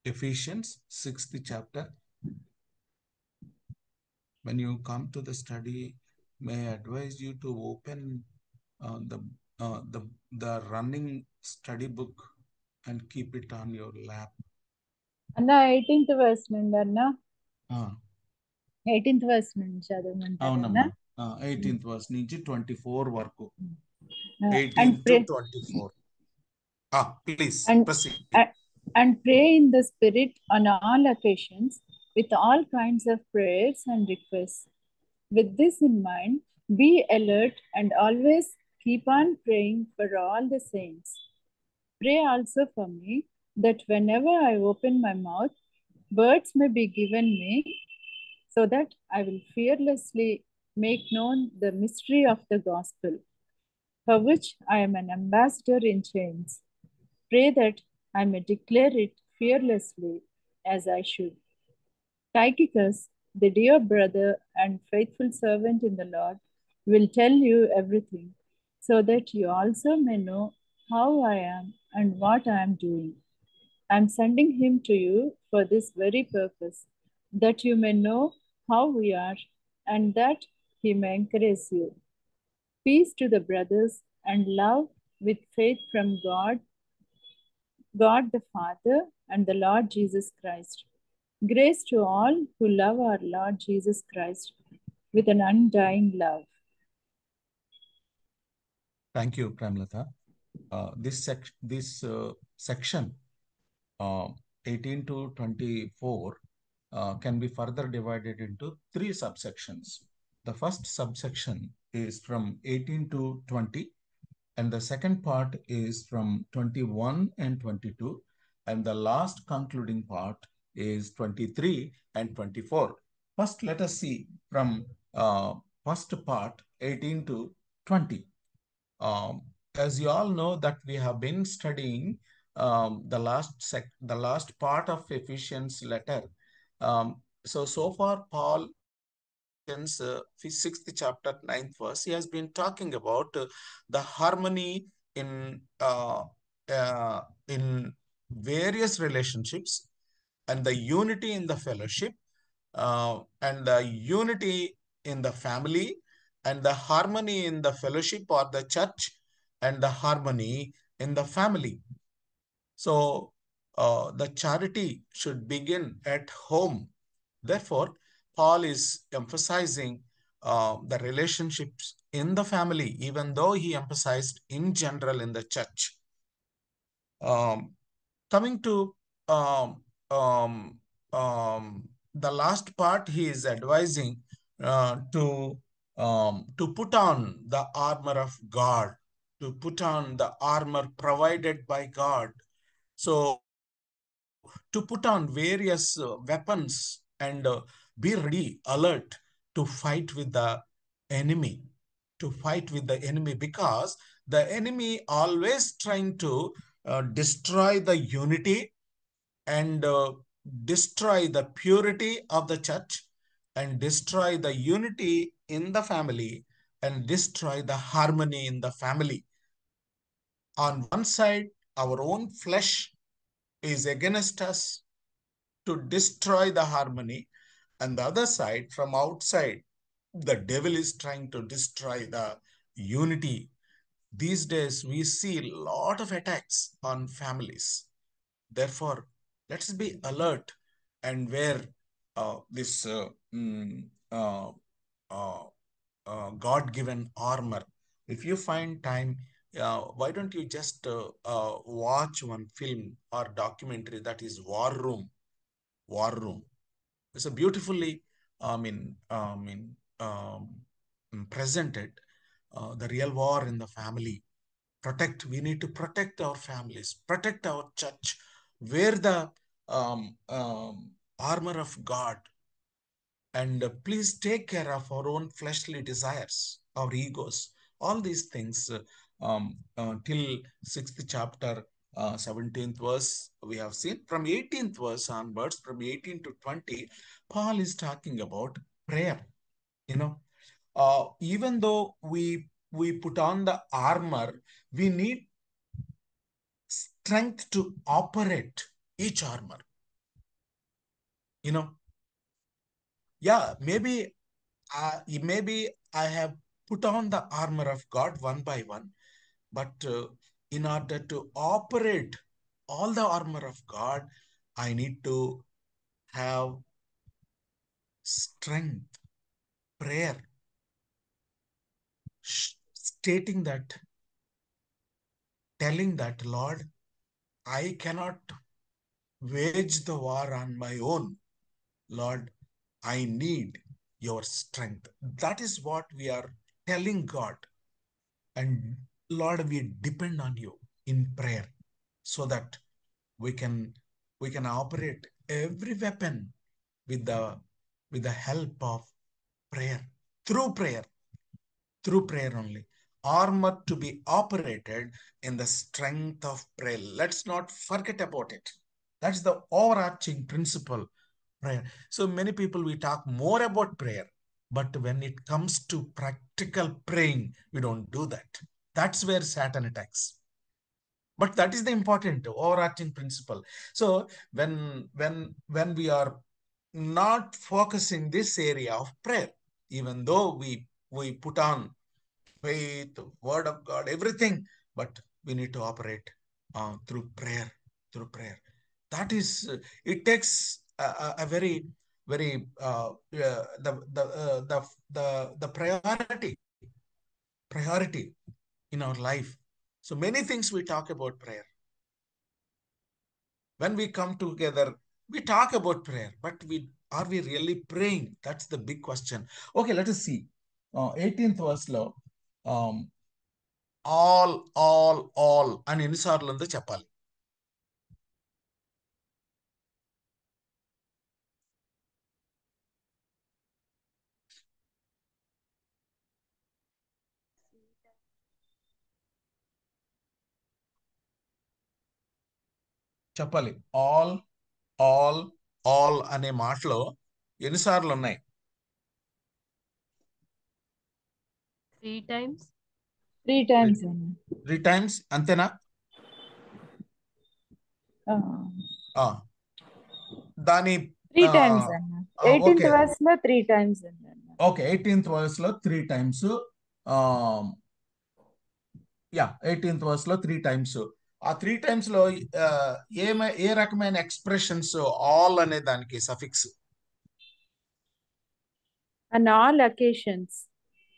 Ephesians 6th chapter. When you come to the study, may I advise you to open uh, the, the running study book and keep it on your lap. అన్న 18th verse నుండి అన్న Ah, 18th verse నుంచి చదవమంటారా అన్న? అవునమ్మా 18th verse నుంచి 24 వరకు. And 18 to pray 24. Please and proceed. and pray in the spirit on all occasions with all kinds of prayers and requests. With this in mind, be alert and always keep on praying for all the saints. Pray also for me that whenever I open my mouth, words may be given me, so that I will fearlessly make known the mystery of the gospel, for which I am an ambassador in chains. Pray that I may declare it fearlessly as I should. Tychicus, the dear brother and faithful servant in the Lord, will tell you everything, so that you also may know how I am and what I am doing. I am sending him to you for this very purpose, that you may know how we are, and that he may encourage you. Peace to the brothers, and love with faith from God the Father, and the Lord Jesus Christ. Grace to all who love our Lord Jesus Christ with an undying love. Thank you, Pramlata. This section, 18 to 24, can be further divided into 3 subsections. The first subsection is from 18 to 20, and the second part is from 21 and 22, and the last concluding part is 23 and 24. First, let us see from first part, 18 to 20. As you all know that we have been studying the last part of Ephesians letter. So far, Paul, since 6th chapter 9th verse, he has been talking about the harmony in various relationships, and the unity in the fellowship, and the unity in the family, and the harmony in the fellowship or the church, and the harmony in the family. So the charity should begin at home. Therefore, Paul is emphasizing the relationships in the family, even though he emphasized in general in the church. Coming to the last part, he is advising to put on the armor of God, to put on the armor provided by God. So to put on various weapons and be ready, alert to fight with the enemy, because the enemy always trying to destroy the unity and destroy the purity of the church, and destroy the unity in the family, and destroy the harmony in the family. On one side, our own flesh is against us to destroy the harmony, and the other side, from outside, the devil is trying to destroy the unity. These days, we see a lot of attacks on families. Therefore, let's be alert and wear this God-given armor. If you find time, why don't you just watch one film or documentary, that is War Room. War Room. It's a beautifully, presented the real war in the family. We need to protect our families, protect our church, wear the armor of God, and please take care of our own fleshly desires, our egos, all these things. Till 6th chapter, 17th verse, we have seen. From 18th verse onwards, from 18 to 20, Paul is talking about prayer. Even though we put on the armor, we need strength to operate each armor. You know, yeah, maybe I have put on the armor of God one by one, but in order to operate all the armor of God, I need to have strength, prayer, stating that, telling that, Lord, I cannot wage the war on my own. Lord, I need your strength. That is what we are telling God. And Lord, we depend on you in prayer so that we can operate every weapon with the help of prayer, through prayer, through prayer only. Armor to be operated in the strength of prayer. Let's not forget about it. That's the overarching principle, prayer. So many people, we talk more about prayer, but when it comes to practical praying, we don't do that. That's where Satan attacks. But that is the important overarching principle. So when we are not focusing this area of prayer, even though we put on faith, word of God, everything, but we need to operate through prayer, through prayer. That is, it takes a very, very the priority in our life. So many things we talk about prayer. When we come together, we talk about prayer, but are we really praying? That's the big question. Okay, let us see. 18th verse లో all అని ఎన్నిసార్లు ఉందో చెప్పాలి. చెప్పాలి. All అనే మాటలో ఎన్నిసార్లు ఉన్నాయి? 3 times. 3 times. 3 times అంతేనా? దాని 3 times అన్న. 18th verse లో 3 times అన్న. ఓకే, 18th verse లో 3 times. 18th verse లో 3 times. ఆ 3 times లో ఏ రకమైన ఎక్స్ప్రెషన్స్ ఆల్ అనే దానికి suffix? On all occasions.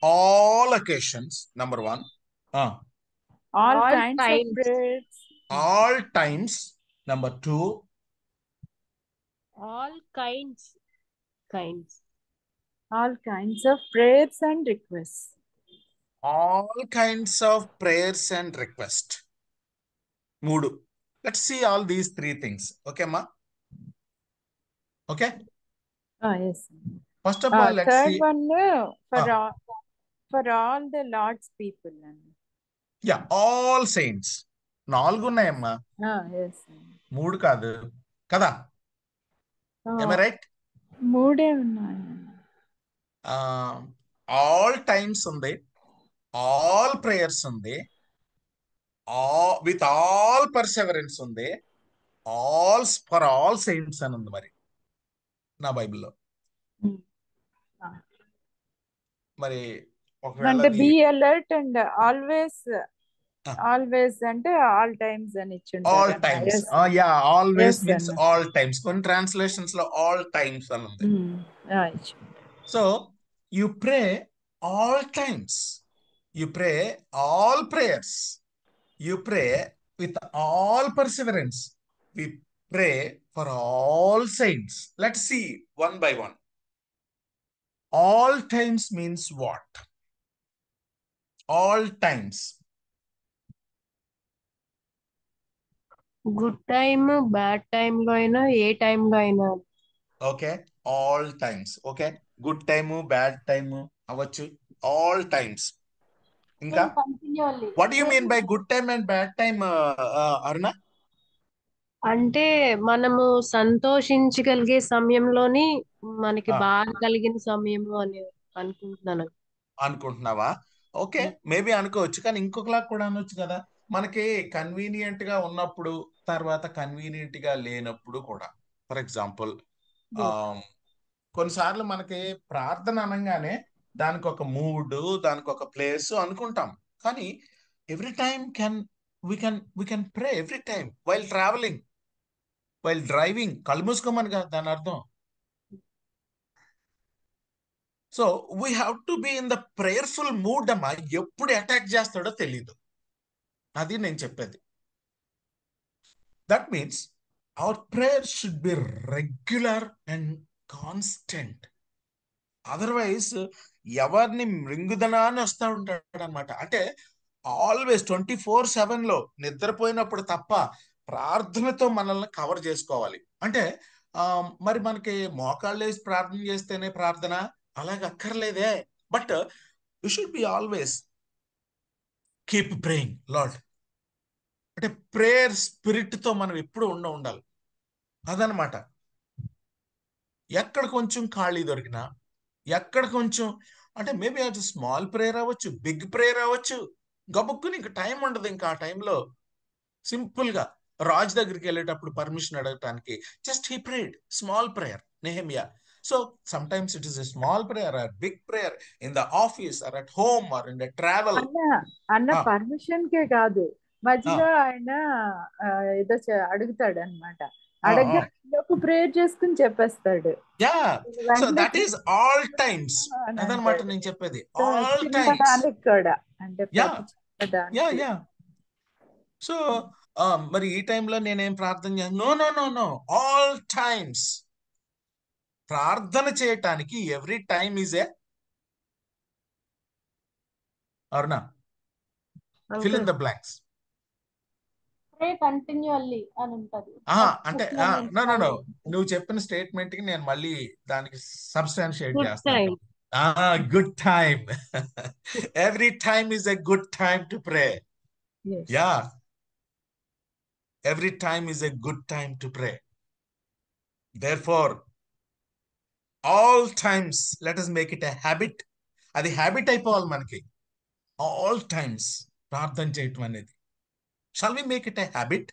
All occasions, number 1. All kinds of prayers. All times, number 2. All kinds. All kinds of prayers and requests. All kinds of prayers and requests. 3. Let's see all these 3 things. Okay, ma? Okay? Yes. First of all, let's third see. One, for all the Lord's people. Yeah, all saints. 4 ఉన్నాయమ్మా. Yes. 3 కాదు కదా? Am I right? 3 ఉన్నాయి. All times ఉంది, all prayers ఉంది, with all perseverance ఉంది, for all saints అని ఉంది మరి నా బైబిల్లో. మరి అంటే బి అలర్ట్ అండ్ ఆల్వేస్ అంటే ఆల్ టైమ్స్ అని ఇచ్చింటారు. All times. Always means all times. కొన్ని ట్రాన్స్లేషన్స్ లో ఆల్ టైమ్స్ అని ఉంది. So you pray all times, you pray all prayers, you pray with all perseverance, we pray for all saints. Let's see one by one. All times means what? All times. Good time, bad time లో అయినా, ఏ time లో అయినా. Okay, all times. Okay, good time, bad time అవ్వచ్చు, all times. ఇంకా what you mean by good time and bad time, Aruna? అంటే మనము సంతోషించగలిగే సమయంలోని మనకి బాధ కలిగిన సమయము అని అనుకుంటున్నావా? ఓకే, మేబీ అనుకోవచ్చు, కానీ ఇంకొకలా కూడా అనొచ్చు కదా. మనకి కన్వీనియంట్ గా ఉన్నప్పుడు, తర్వాత కన్వీనియంట్ గా లేనప్పుడు కూడా. ఫర్ ఎగ్జాంపుల్, కొన్నిసార్లు మనకి ప్రార్థన అనగానే దానికి ఒక మూడ్, దానికి ఒక ప్లేస్ అనుకుంటాం. కానీ every time we can pray every time while travelling, while driving. కళ్ళు మూసుకోమని కాదు దాని అర్థం. So we have to be in the prayerful mood అమ్మా. ఎప్పుడు అటాక్ చేస్తాడో తెలియదు, అది నేను చెప్పేది. That means our prayer should be regular and constant. Otherwise ఎవరిని మృంగుదనా అని వస్తూ ఉంటాడు అనమాట. అంటే ఆల్వేస్ 24/7 నిద్రపోయినప్పుడు తప్ప ప్రార్థనతో మనల్ని కవర్ చేసుకోవాలి. అంటే మరి మనకి మోకాళ్ళు వేసి ప్రార్థన చేస్తేనే ప్రార్థన అలాగే అక్కర్లేదే. But you should be always keep praying Lord. అంటే ప్రేయర్ స్పిరిట్ తో మనం ఎప్పుడు ఉండాలి. అదనమాట. ఎక్కడ కొంచెం ఖాళీ దొరికినా, ఎక్కడ కొంచెం అంటే మేబీ అది స్మాల్ ప్రేయర్ అవ్వచ్చు, బిగ్ ప్రేయర్ అవ్వచ్చు, గబుక్కుని ఇంక టైం ఉండదు. ఇంకా ఆ టైంలో సింపుల్ గా రాజు దగ్గరికి వెళ్ళేటప్పుడు పర్మిషన్ అడగటానికి just he prayed small prayer, Nehemiah. So sometimes it is a small prayer or big prayer in the office or at home or in the travel. అన్న పర్మిషన్ కే కాదు, మధ్యలో ఆయన ఏదో అడుగుతాడు అనమాట. అడగలోపు ప్రేయర్ చేసుకుని చెప్పేస్తాడు. Yeah, so that is all times. అదనమాట నేను చెప్పేది. ఆల్ టైమ్స్ కూడా అంటే యా యా యా. సో మరి ఈ టైంలో నేనేం ప్రార్థన చేస్తాను? No no no no, all times. ప్రార్థన చేయటానికి every time is a Aruna fill in the blanks. Continually అని ఉంటది. అంటే నో నో నో, నువ్వు చెప్పిన స్టేట్మెంట్ కి నేను మళ్ళీ దానికి సబ్స్టాన్షియేట్ చేస్తాను. Good time. Every time is a good time to pray. Yeah, every time is a good time to pray. Therefore, all times, let us make it a habit. అది habit అయిపోవాలి మనకి. All times ప్రార్థన చేయటం అనేది. Shall we make it a habit?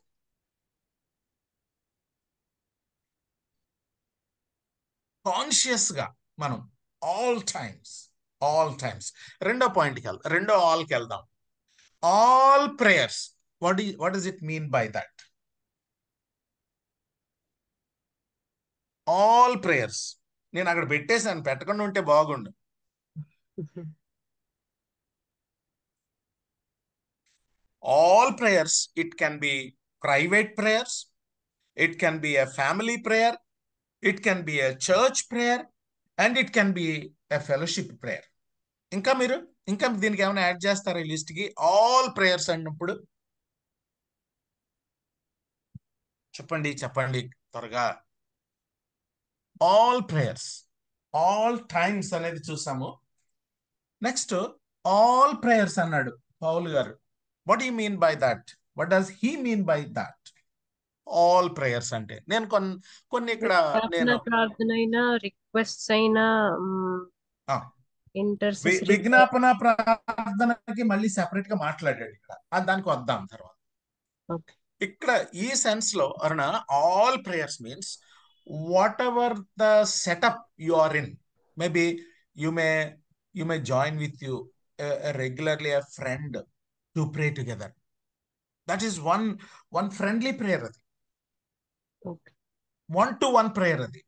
Conscious గా మనం all times. రెండో పాయింట్కి వెళ్దాం, రెండో ఆల్కి వెళ్దాం. All prayers. what does it mean by that? All prayers నేను అక్కడ పెట్టేశాను, పెట్టకుండా ఉంటే బాగుండు. All prayers, it can be private prayers, it can be a family prayer, it can be a church prayer, and it can be a fellowship prayer. ఇంకా దీనికి ఏమైనా add చేస్తారా ఈ లిస్ట్ కి? ఆల్ ప్రేయర్స్ అన్నప్పుడు చెప్పండి త్వరగా. ఆల్ ప్రేయర్స్, ఆల్ టైమ్స్ అనేది చూసాము. నెక్స్ట్ ఆల్ ప్రేయర్స్ అన్నాడు పౌల్ గారు. What you mean by that? What does he mean by that? All prayers అంటే నేను కొన్ని ఇక్కడ నేను ప్రార్థన అయినా, రిక్వెస్ట్స్ అయినా, విజ్ఞాపన ప్రార్థనకి మళ్ళీ సెపరేట్ గా మాట్లాడాడు ఇక్కడ. దానికి వద్దాం తర్వాత. ఇక్కడ ఈ సెన్స్ లో Aruna, all prayers means whatever the setup you are in, maybe you may join with you regularly a friend to pray together. That is one friendly prayer adi. Okay. 1-to-1 prayer adi.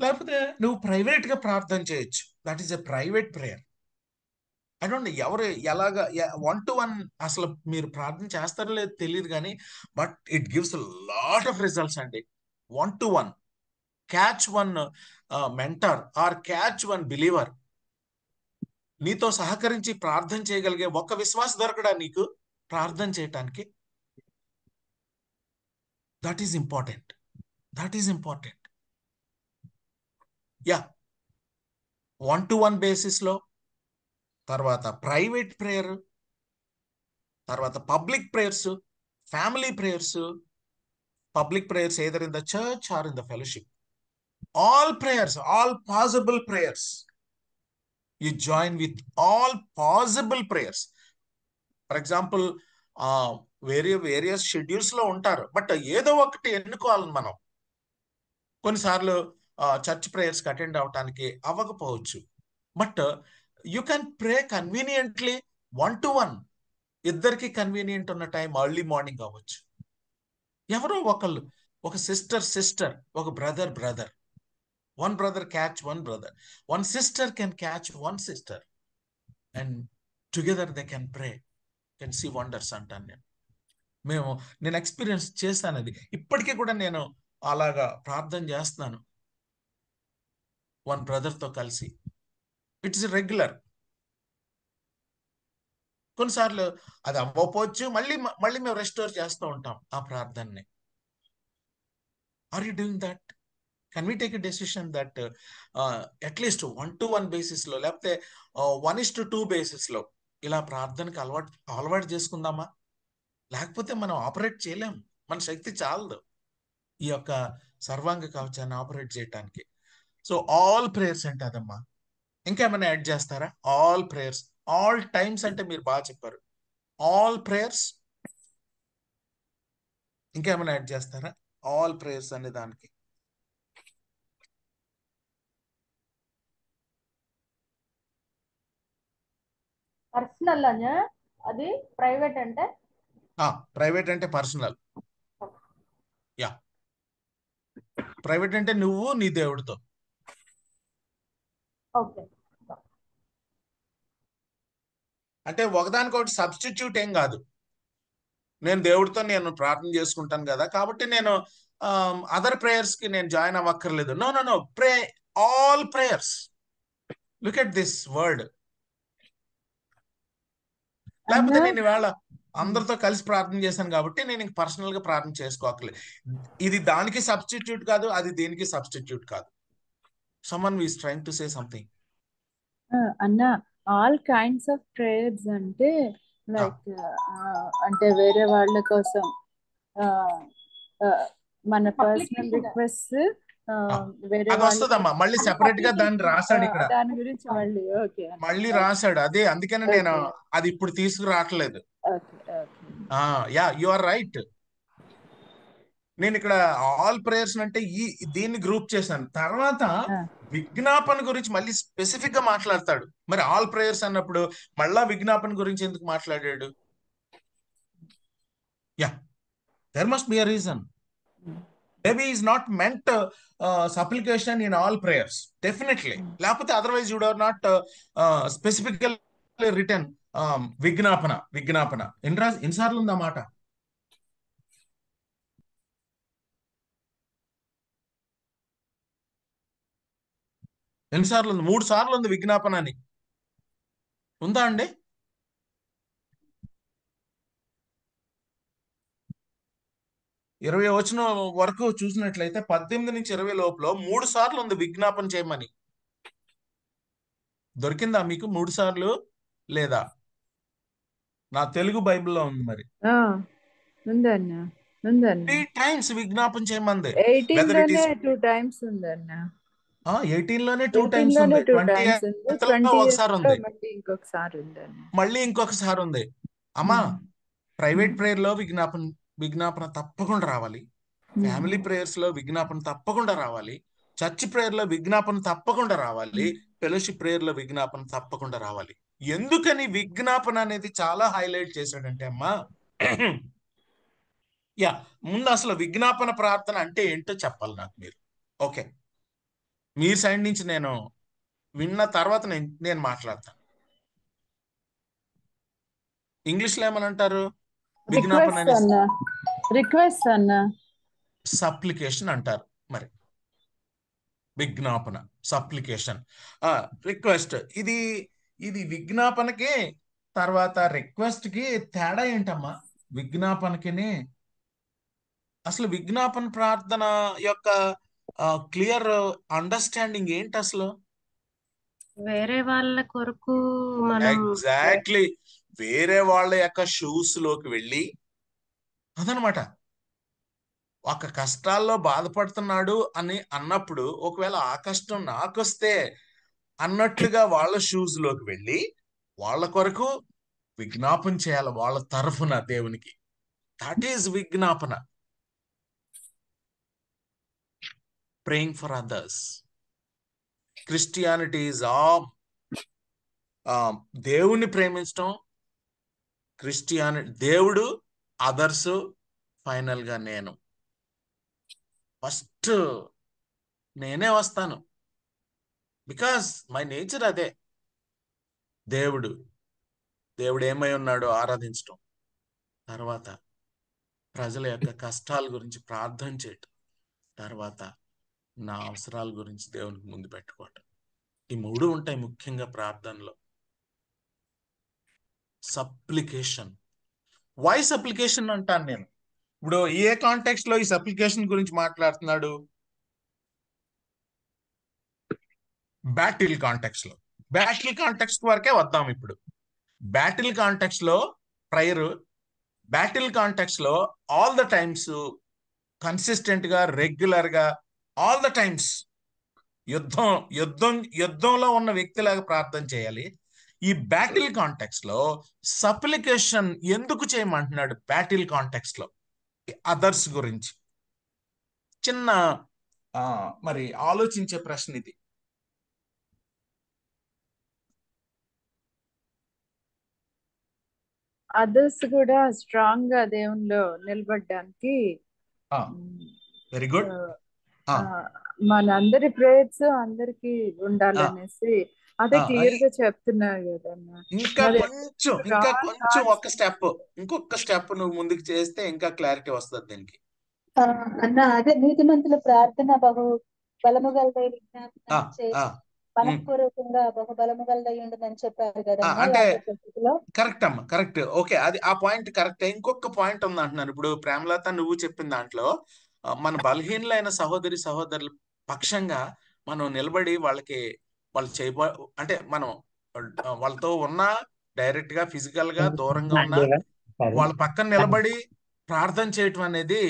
లేకపోతే నువ్వు private గా ప్రార్థన చేయొచ్చు. That is a private prayer. I don't no ఎవరు ఎలాగా 1-to-1 అసలు మీరు ప్రార్థన చేస్తారో లేదో తెలియదు కానీ, but it gives lot of results అండి. 1-to-1, catch one mentor or catch one believer. నీతో సహకరించి ప్రార్థన చేయగలిగే ఒక్క విశ్వాస దొరకడా నీకు ప్రార్థన చేయటానికి? That is important. Yeah, 1-to-1 basis లో, తర్వాత ప్రైవేట్ ప్రేయర్, తర్వాత public prayers, family prayers. Public prayers either in the church or in the fellowship. All prayers, all possible prayers. You join with all possible prayers. For example, various schedules లో ఉంటారు, but ఏదో ఒకటి ఎన్నుకోవాలి మనం. కొన్నిసార్లు church ప్రేయర్స్కి attend అవటానికి అవ్వకపోవచ్చు. But you can pray conveniently 1-to-1. ఇద్దరికి కన్వీనియంట్ ఉన్న టైం ఎర్లీ మార్నింగ్ అవ్వచ్చు. ఎవరో ఒకళ్ళు, ఒక సిస్టర్, ఒక brother, one brother catch one brother, one sister can catch one sister, and together they can pray, can see wonders అంటాను నేను experience చేశాను. అది ఇప్పటికీ కూడా నేను అలాగా ప్రార్థన చేస్తున్నాను వన్ బ్రదర్తో కలిసి. It's regular. కొన్నిసార్లు అది అవ్వకపోవచ్చు, మళ్ళీ మేము రెస్టోర్ చేస్తూ ఉంటాం ఆ ప్రార్థనని. Are you doing that? Can we take a decision that at least 1-to-1 బేసిస్లో, లేకపోతే 1:2 బేసిస్లో ఇలా ప్రార్థనకి అలవాటు చేసుకుందామా? లేకపోతే మనం ఆపరేట్ చేయలేం, మన శక్తి చాలదు ఈ యొక్క సర్వాంగ కవచాన్ని ఆపరేట్ చేయటానికి. సో ఆల్ ప్రేయర్స్ అంటే అదమ్మా. ఇంకేమైనా యాడ్ చేస్తారా? ఆల్ ప్రేయర్స్, ఆల్ టైమ్స్ అంటే మీరు బాగా చెప్పారు. ఆల్ ప్రేయర్స్, ఇంకేమైనా యాడ్ చేస్తారా? ఆల్ ప్రేయర్స్ అనే దానికి పర్సనల్ అనే, అది ప్రైవేట్ అంటే ప్రైవేట్ అంటే పర్సనల్. యా, ప్రైవేట్ అంటే నువ్వు నీ దేవుడితో. ఓకే. అంటే ఒకదానికొకటి సబ్స్టిట్యూట్ ఏం కాదు. నేను దేవుడితో నేను ప్రార్థన చేసుకుంటాను కదా, కాబట్టి నేను అదర్ ప్రేయర్స్ కి నేను జాయిన్ అవ్వక్కర్లేదు. No, pray all prayers. Look at this word. లేకపోతే నేను ఇవాళ అందరితో కలిసి ప్రార్థన చేశాను కాబట్టి నేను ఇంక పర్సనల్ గా ప్రార్థన చేసుకోకలేదు. ఇది దానికి సబ్స్టిట్యూట్ కాదు, అది దేనికి సబ్స్టిట్యూట్ కాదు. Someone is trying to say something. అన్న, ఆల్ కైండ్స్ ఆఫ్ ప్రేయర్స్ అంటే లైక్ అంటే వేరే వాళ్ళ కోసం మన పర్సనల్ రిక్వెస్ట్ వేరే అది వస్తుందమ్మా, మళ్ళీ సెపరేట్ గా దాన్ని రాశాడు ఇక్కడ, దాని గురించి మళ్ళీ రాశాడు. అదే అందుకని నేను అది ఇప్పుడు తీసుకురావట్లేదు. Yeah, you are right. నేను ఇక్కడ ఆల్ ప్రేయర్స్ అంటే దీన్ని గ్రూప్ చేశాను. తర్వాత విజ్ఞాపన గురించి మళ్ళీ స్పెసిఫిక్ గా మాట్లాడతాడు. మరి ఆల్ ప్రేయర్స్ అన్నప్పుడు మళ్ళా విజ్ఞాపన గురించి ఎందుకు మాట్లాడాడు? Yeah, there must be a reason. Maybe is not meant supplication in all prayers, definitely. లేకపోతే otherwise you would have not specifically written విజ్ఞాపన. ఎన్నిసార్లు ఉంది ఆ మాట? ఎన్నిసార్లు ఉంది? 3 సార్లు ఉంది విజ్ఞాపన అని. ఉందా అండి? ఇరవై వచనం వరకు చూసినట్లయితే 18 నుంచి 20 లోపల 3 సార్లు ఉంది విజ్ఞాపన చేయమని. దొరికిందా మీకు 3 సార్లు? లేదా? నా తెలుగు బైబిల్లో ఉంది. మరి 3 times విజ్ఞాపన చేయమంది. 18 times ఉందన్న. 18 లోనే 2 times ఉంది. 20 ఒకసారి ఉంది. మళ్ళీ ఇంకొకసారి ఉంది. అమ్మా, ప్రైవేట్ ప్రేయర్ లో విజ్ఞాపన తప్పకుండా రావాలి. ఫ్యామిలీ ప్రేయర్స్ లో విజ్ఞాపన తప్పకుండా రావాలి. చర్చ్ ప్రేయర్ లో విజ్ఞాపన తప్పకుండా రావాలి. ఫెలోషిప్ ప్రేయర్ లో విజ్ఞాపన తప్పకుండా రావాలి. ఎందుకని విజ్ఞాపన అనేది చాలా హైలైట్ చేశాడంటే అమ్మా, యా, ముందు అసలు విజ్ఞాపన ప్రార్థన అంటే ఏంటో చెప్పాలి నాకు మీరు. ఓకే, మీ సైడ్ నుంచి నేను విన్న తర్వాత నేను మాట్లాడతాను. ఇంగ్లీష్ లో ఏమని అంటారు? విజ్ఞాపన రిక్వెస్ట్ అన్న, సప్లికేషన్ అంటారు. మరి విజ్ఞాపన, సప్లికేషన్, రిక్వెస్ట్. ఇది విజ్ఞాపనకి తర్వాత రిక్వెస్ట్ కి తేడా ఏంటమ్మా? విజ్ఞాపనకి అసలు విజ్ఞాపన ప్రార్థన యొక్క క్లియర్ అండర్స్టాండింగ్ ఏంటి అసలు? వేరే వాళ్ళ కొరకు మనం ఎగ్జాక్ట్లీ వేరే వాళ్ళ యొక్క షూస్ లోకి వెళ్ళి, అదనమాట. ఒక కష్టాల్లో బాధపడుతున్నాడు అని అన్నప్పుడు, ఒకవేళ ఆ కష్టం నాకొస్తే అన్నట్లుగా వాళ్ళ షూస్ లోకి వెళ్ళి వాళ్ళ కొరకు విజ్ఞాపన చేయాలి, వాళ్ళ తరఫున దేవునికి. దట్ ఈజ్ విజ్ఞాపన. praying for others. Christianity is దేవుణ్ణి ప్రేమించడం, దేవుడు, అదర్స్, ఫైనల్ గా నేను. ఫస్ట్ నేనే వస్తాను, బికాస్ మై నేచర్ అదే. దేవుడు ఏమై ఉన్నాడో ఆరాధించటం, తర్వాత ప్రజల యొక్క కష్టాల గురించి ప్రార్థన చేయటం, తర్వాత నా అవసరాల గురించి దేవునికి ముందు పెట్టుకోవటం. ఈ మూడు ఉంటాయి ముఖ్యంగా ప్రార్థనలో. సప్లికేషన్. వై సప్లికేషన్ అంటాను నేను. ఇప్పుడు ఏ కాంటెక్స్ట్ లో ఈ సప్లికేషన్ గురించి మాట్లాడుతున్నాడు? బ్యాటిల్ కాంటెక్స్ట్ లో. బ్యాటిల్ కాంటెక్స్ట్ వరకే వద్దాం ఇప్పుడు. బ్యాటిల్ కాంటెక్స్ట్ లో ప్రేయర్, బ్యాటిల్ కాంటెక్స్ట్ లో ఆల్ ద టైమ్స్, కన్సిస్టెంట్ గా, రెగ్యులర్ గా, ఆల్ ద టైమ్స్ యుద్ధంలో ఉన్న వ్యక్తిలాగా ప్రార్థన చేయాలి. ఈ బ్యాటిల్ కాంటెక్స్ట్ లో సప్లికేషన్ ఎందుకు చేయమంటున్నాడు? బ్యాటిల్ కాంటెక్స్ట్ లో అదర్స్ గురించి చిన్న మరి ఆలోచించే ప్రశ్న ఇది. అదర్స్ కూడా స్ట్రాంగ్ గా దేవునిలో నిలబడడానికి వెరీ గుడ్. మనందరి ప్రేయర్స్ అందరికి ఉండాలనేసి అదే క్లియర్ గా చెప్తున్నారు కదన్నా. ఇంకా కొంచెం ఇంకొక స్టెప్ నువ్వు ముందుకు చేస్తే ఇంకా క్లారిటీ వస్తుంది దీనికి. అన్న అదే నీతిమంతుల ప్రార్థన బహు బలము గలదై మనఃపూర్వకంగా బహు బలము గలదై ఉండదని చెప్పారు కదా. అంటే కరెక్ట్ అమ్మా, కరెక్ట్. ఓకే, అది ఆ పాయింట్ కరెక్ట్. ఇంకొక పాయింట్ ఉంది అంటున్నాను. ఇప్పుడు ప్రేమలత నువ్వు చెప్పిన దాంట్లో మన బలహీనులైన సహోదరుల పక్షంగా మనం నిలబడి వాళ్ళు అంటే మనం వాళ్ళతో ఉన్నా, డైరెక్ట్ గా ఫిజికల్ గా దూరంగా ఉన్నా, వాళ్ళ పక్కన నిలబడి ప్రార్థన చేయటం అనేది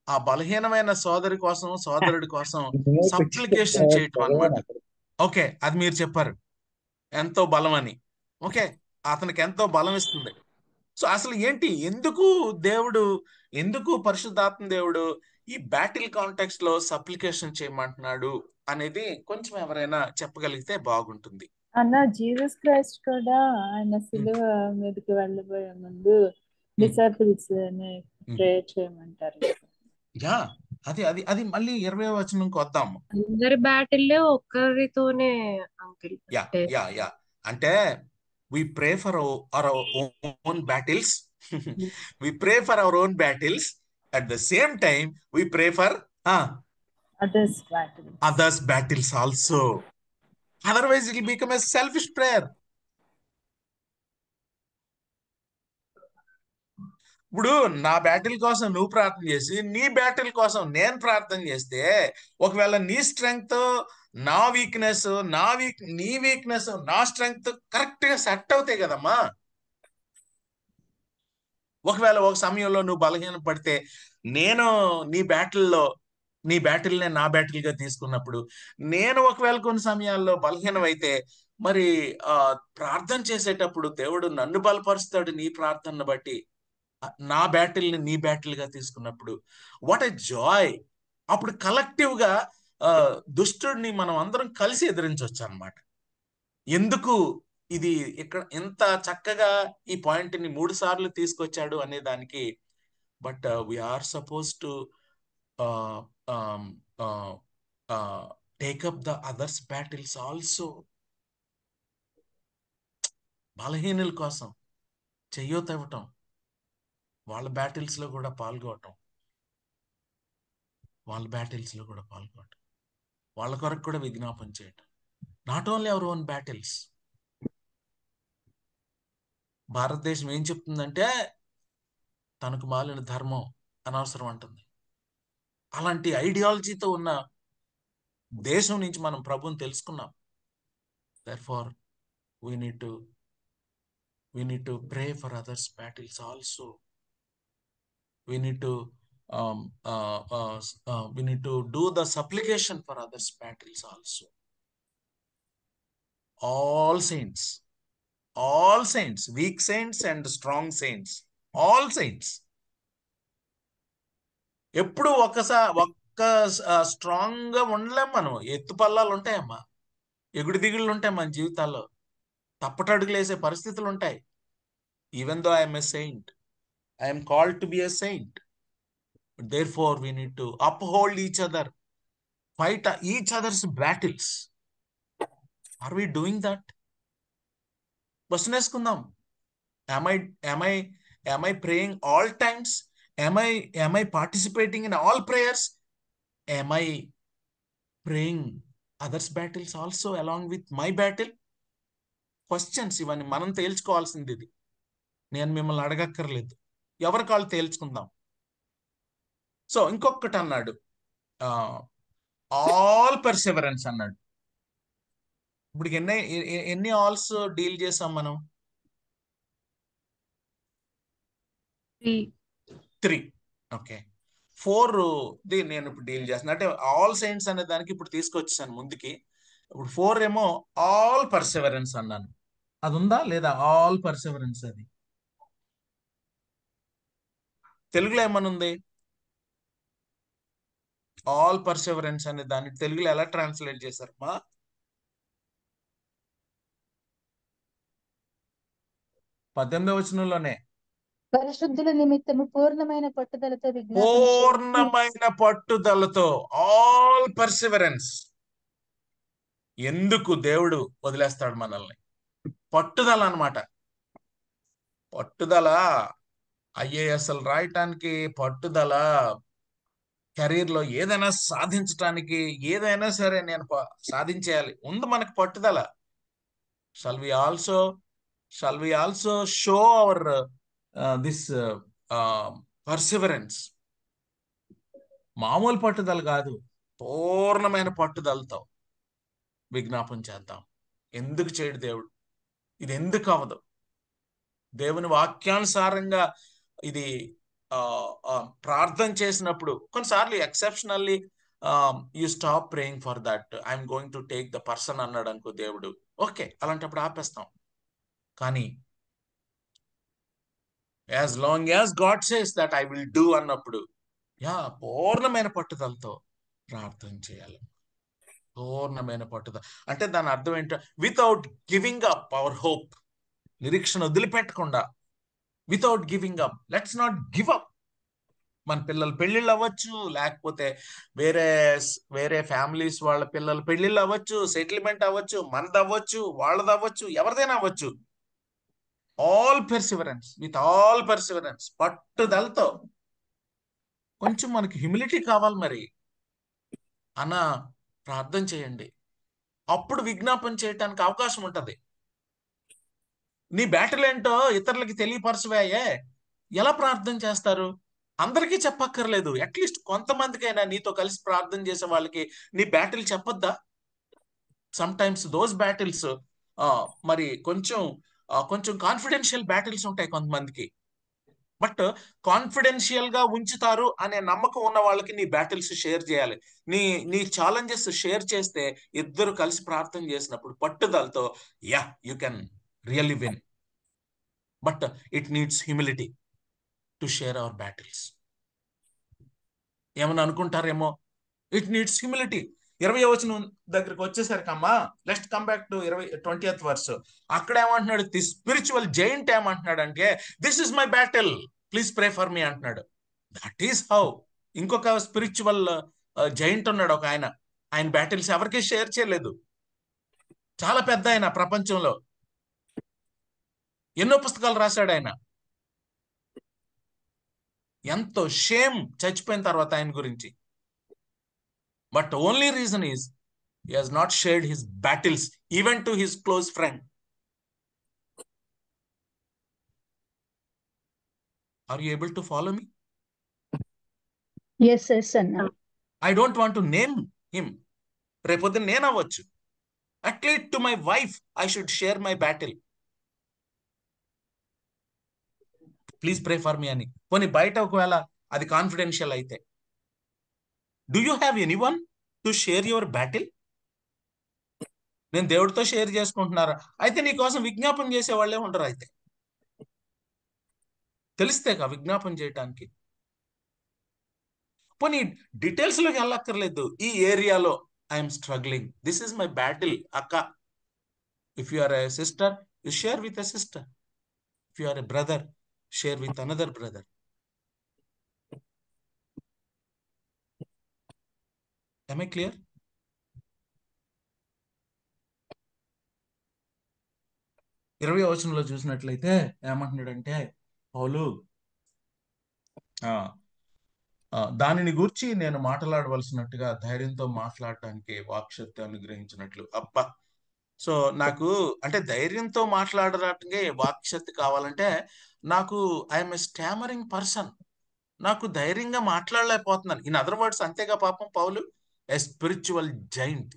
ఆ బలహీనమైన సోదరుడి కోసం సప్లికేషన్ చేయటం అన్నమాట. ఓకే, అది మీరు చెప్పారు ఎంతో బలం అని. ఓకే, అతనికి ఎంతో బలం ఇస్తుంది. సో అసలు ఏంటి, ఎందుకు పరిశుద్ధాత్మ దేవుడు ఈ బ్యాటిల్ కాంటెక్స్ట్ లో సప్లికేషన్ చేయమంటున్నాడు అనేది కొంచెం ఎవరైనా చెప్పగలిగితే బాగుంటుంది. అన్న జీసస్ క్రైస్ట్ కూడా ఆయన సిలువ మీదకి వెళ్ళబోయే ముందు డిసైపుల్స్ ని ప్రేయర్ చేయమంటారు. యా, అది మళ్ళీ 20వ వచనంకి వద్దాం. అందరి బ్యాటిల్ ఒక్కరితోనే అంకిల్. యా అంటే we pray for our own battles. We pray for our own battles. At the same time, we pray for others' battles also. Otherwise, it will become a selfish prayer. ఇప్పుడు నా battle కోసం నువ్వు ప్రార్థన చేసి, నీ battle కోసం నేను ప్రార్థన చేస్తే, ఒకవేళ నీ స్ట్రెంగ్త్ నా వీక్నెస్, నీ వీక్నెస్ నా స్ట్రెంగ్త్ కరెక్ట్ గా సెట్ అవుతాయి కదమ్మా. ఒకవేళ ఒక సమయంలో నువ్వు బలహీన పడితే, నేను నీ బ్యాటిల్నే నా బ్యాటిల్ గా తీసుకున్నప్పుడు, నేను ఒకవేళ కొన్ని సమయాల్లో బలహీనమైతే, మరి ప్రార్థన చేసేటప్పుడు దేవుడు నన్ను బలపరుస్తాడు నీ ప్రార్థనను బట్టి. నా బ్యాటిల్ని నీ బ్యాటిల్ గా తీసుకున్నప్పుడు వాట్ ఎ జాయ్. అప్పుడు కలెక్టివ్ గా దుష్టుడిని మనం అందరం కలిసి ఎదిరించవచ్చు అన్నమాట. ఎందుకు ఇది ఇక్కడ ఎంత చక్కగా ఈ పాయింట్ ని 3 సార్లు తీసుకొచ్చాడు అనే దానికి. But we are suppose to take up the others battles also. బలహీనుల కోసం చెయ్యొతవ్వటం, వాళ్ళ బ్యాటిల్స్ లో కూడా పాల్గొనటం, వాళ్ళ కొరకు కూడా విజ్ఞాపన చేయటం. Not only our own battles. భారతదేశం ఏం చెప్తుందంటే తనకు మాలిన ధర్మం అనవసరం అంటుంది. అలాంటి ఐడియాలజీతో ఉన్న దేశం నుంచి మనం ప్రభువుని తెలుసుకున్నాం. Therefore, we need to pray for others' battles also. We need to do the supplication for others' battles also. All saints, weak saints and strong saints, all saints. ఎప్పుడు పక్క స్ట్రాంగ్ గా ఉండలేం మనం. ఎత్తు పల్లాలు ఉంటాయమ్మా, ఎగుడు దిగుళ్ళు ఉంటాయి మన జీవితాల్లో, తప్పటడుగులు వేసే పరిస్థితులు ఉంటాయి. Even though I'm a saint, I'm called to be a saint, therefore we need to uphold each other, fight each other's battles. Are we doing that? Question వేసుకుందాం. am i am i am I praying all times? Am I participating in all prayers? Am I praying others battles also along with my battle? Questions ఇవన్నీ మనం తేల్చుకోవాల్సింది. ఇది నేను మిమ్మల్ని అడగక్కర్లేదు, ఎవరి కాళ్ళు తేల్చుకుందాం. So ఇంకొకటి అన్నాడు, ఆల్ పర్సెవరెన్స్ అన్నాడు. ఇప్పుడు ఎన్ని ఆల్స్ డీల్ చేసాం మనం? 3. ఓకే, 4 నేను ఇప్పుడు డీల్ చేస్తాను. అంటే ఆల్ సెయింట్స్ అనే దానికి ఇప్పుడు తీసుకొచ్చాను ముందుకి. ఇప్పుడు 4 ఏమో ఆల్ పర్సెవరెన్స్ అన్నాను. అది ఉందా లేదా? ఆల్ పర్సెవరెన్స్ అది తెలుగులో ఏమనుంది? ఆల్ పర్సెవరెన్స్ అనే దాన్ని తెలుగులో ఎలా ట్రాన్స్లేట్ చేశారమ్మా? పద్దెనిమిదవ వచనంలోనే పరిశుద్ధుల నిమిత్తము పూర్ణమైన పట్టుదలతో పూర్ణమైన పట్టుదలతో, ఆల్ పర్సెవరెన్స్. ఎందుకు దేవుడు వదిలేస్తాడు మనల్ని? పట్టుదల అన్నమాట. పట్టుదల, ఐఏఎస్ఎల్ రాయటానికి పట్టుదల, కెరీర్లో ఏదైనా సాధించటానికి, ఏదైనా సరే నేను సాధించేయాలి, ఉంది మనకు పట్టుదల. Shall we also show our this perseverance. మామూలు పట్టుదల కాదు, పూర్ణమైన పట్టుదలతో విజ్ఞాపం చేద్దాం. ఎందుకు చేయడు దేవుడు? ఇది ఎందుకు అవ్వదు? దేవుని వాక్యానుసారంగా ఇది ప్రార్థన చేసినప్పుడు కొన్నిసార్లు exceptionally you stop praying for that, I'm going to take the person అన్నాడు అనుకో దేవుడు, ఓకే, అలాంటప్పుడు ఆపేస్తాం. కానీ as long as God says that I will do అన్నప్పుడు, పూర్ణమైన పట్టుదలతో ప్రార్థన చేయాలి. పూర్ణమైన పట్టుదల అంటే దాని అర్థం ఏంటో, without giving up hour hope, నిరీక్షణ వదిలిపెట్టకుండా, without giving up. Let's not give up. మన పిల్లల పెళ్ళిళ్ళు అవ్వచ్చు, లేకపోతే వేరే ఫ్యామిలీస్ వాళ్ళ పిల్లల పెళ్ళిళ్ళు అవ్వచ్చు, సెటిల్మెంట్ అవ్వచ్చు, మనది అవ్వచ్చు, వాళ్ళది అవ్వచ్చు, ఎవరిదైనా అవ్వచ్చు. All Perseverance, with all Perseverance, పట్టుదలతో. కొంచెం మనకి హ్యూమిలిటీ కావాలి మరి అన్న, ప్రార్థన చేయండి. అప్పుడు విజ్ఞాపన చేయటానికి అవకాశం ఉంటది. నీ బ్యాటిల్ ఏంటో ఇతరులకి తెలియపరచవే, ఎలా ప్రార్థన చేస్తారు? అందరికీ చెప్పక్కర్లేదు, అట్లీస్ట్ కొంతమందికైనా నీతో కలిసి ప్రార్థన చేసే వాళ్ళకి నీ బ్యాటిల్ చెప్పొద్దా? సమ్ టైమ్స్ దోస్ బ్యాటిల్స్ మరి కొంచెం కాన్ఫిడెన్షియల్ బ్యాటిల్స్ ఉంటాయి కొంతమందికి. బట్ కాన్ఫిడెన్షియల్ గా ఉంచుతారు అనే నమ్మకం ఉన్న వాళ్ళకి నీ బ్యాటిల్స్ షేర్ చేయాలి. నీ ఛాలెంజెస్ షేర్ చేస్తే, ఇద్దరు కలిసి ప్రార్థన చేసినప్పుడు పట్టుదలతో, you can really win. But it needs humility to share our battles. ఏమని అనుకుంటారేమో, ఇట్ నీడ్స్ హ్యూమిలిటీ. 20వ వచనం దగ్గరికి వచ్చేసరికి అమ్మా, let's come back to 20th verse. అక్కడ ఏమంటున్నాడు? ది స్పిరిచువల్ జైంట్ ఏమంటున్నాడు అంటే, this is my battle, please pray for me అంటున్నాడు. That is how. ఇంకొక స్పిరిచువల్ జైంట్ ఉన్నాడు ఒక ఆయన బ్యాటిల్స్ ఎవరికీ షేర్ చేయలేదు. చాలా పెద్ద ఆయన, ప్రపంచంలో ఎన్నో పుస్తకాలు రాశాడు ఆయన. ఎంతో షేమ్ చచ్చిపోయిన తర్వాత ఆయన గురించి. But only reason is he has not shared his battles even to his close friend. Are you able to follow me? yes అన్న. I don't want to name him. రేపొద్దున నేను అవ్వచ్చు. At least to my wife I should share my battle. Please pray for మీ అని. పోనీ బయట ఒకవేళ అది confidential అయితే, do you have anyone to share your battle? నేను దేవుడితో షేర్ చేసుకుంటున్నారా? అయితే నీ కోసం విజ్ఞాపన చేసే వాళ్ళే ఉండరు. అయితే తెలిస్తే విజ్ఞాపన చేయటానికి పోనీ డీటెయిల్స్ లోకి వెళ్ళక్కర్లేదు. ఈ ఏరియాలో I'm struggling, this is my battle. అక్క, if you are a sister, you share with a sister. If you are a brother, share with another brother. Am I clear? ఇరవై వచనంలో చూసినట్లయితే ఏమంటున్నాడంటే పౌలు, దానిని గూర్చి నేను మాట్లాడవలసినట్టుగా ధైర్యంతో మాట్లాడటానికి వాక్శక్తి అనుగ్రహించినట్లు. అబ్బా! సో నాకు అంటే ధైర్యంతో మాట్లాడటానికి వాక్శక్తి కావాలంటే నాకు ఐఎమ్ ఎ స్టామరింగ్ పర్సన్. నాకు ధైర్యంగా మాట్లాడలేకపోతున్నాను. ఇన్ అదర్ వర్డ్స్, అంతేగా పాపం Paul, a spiritual giant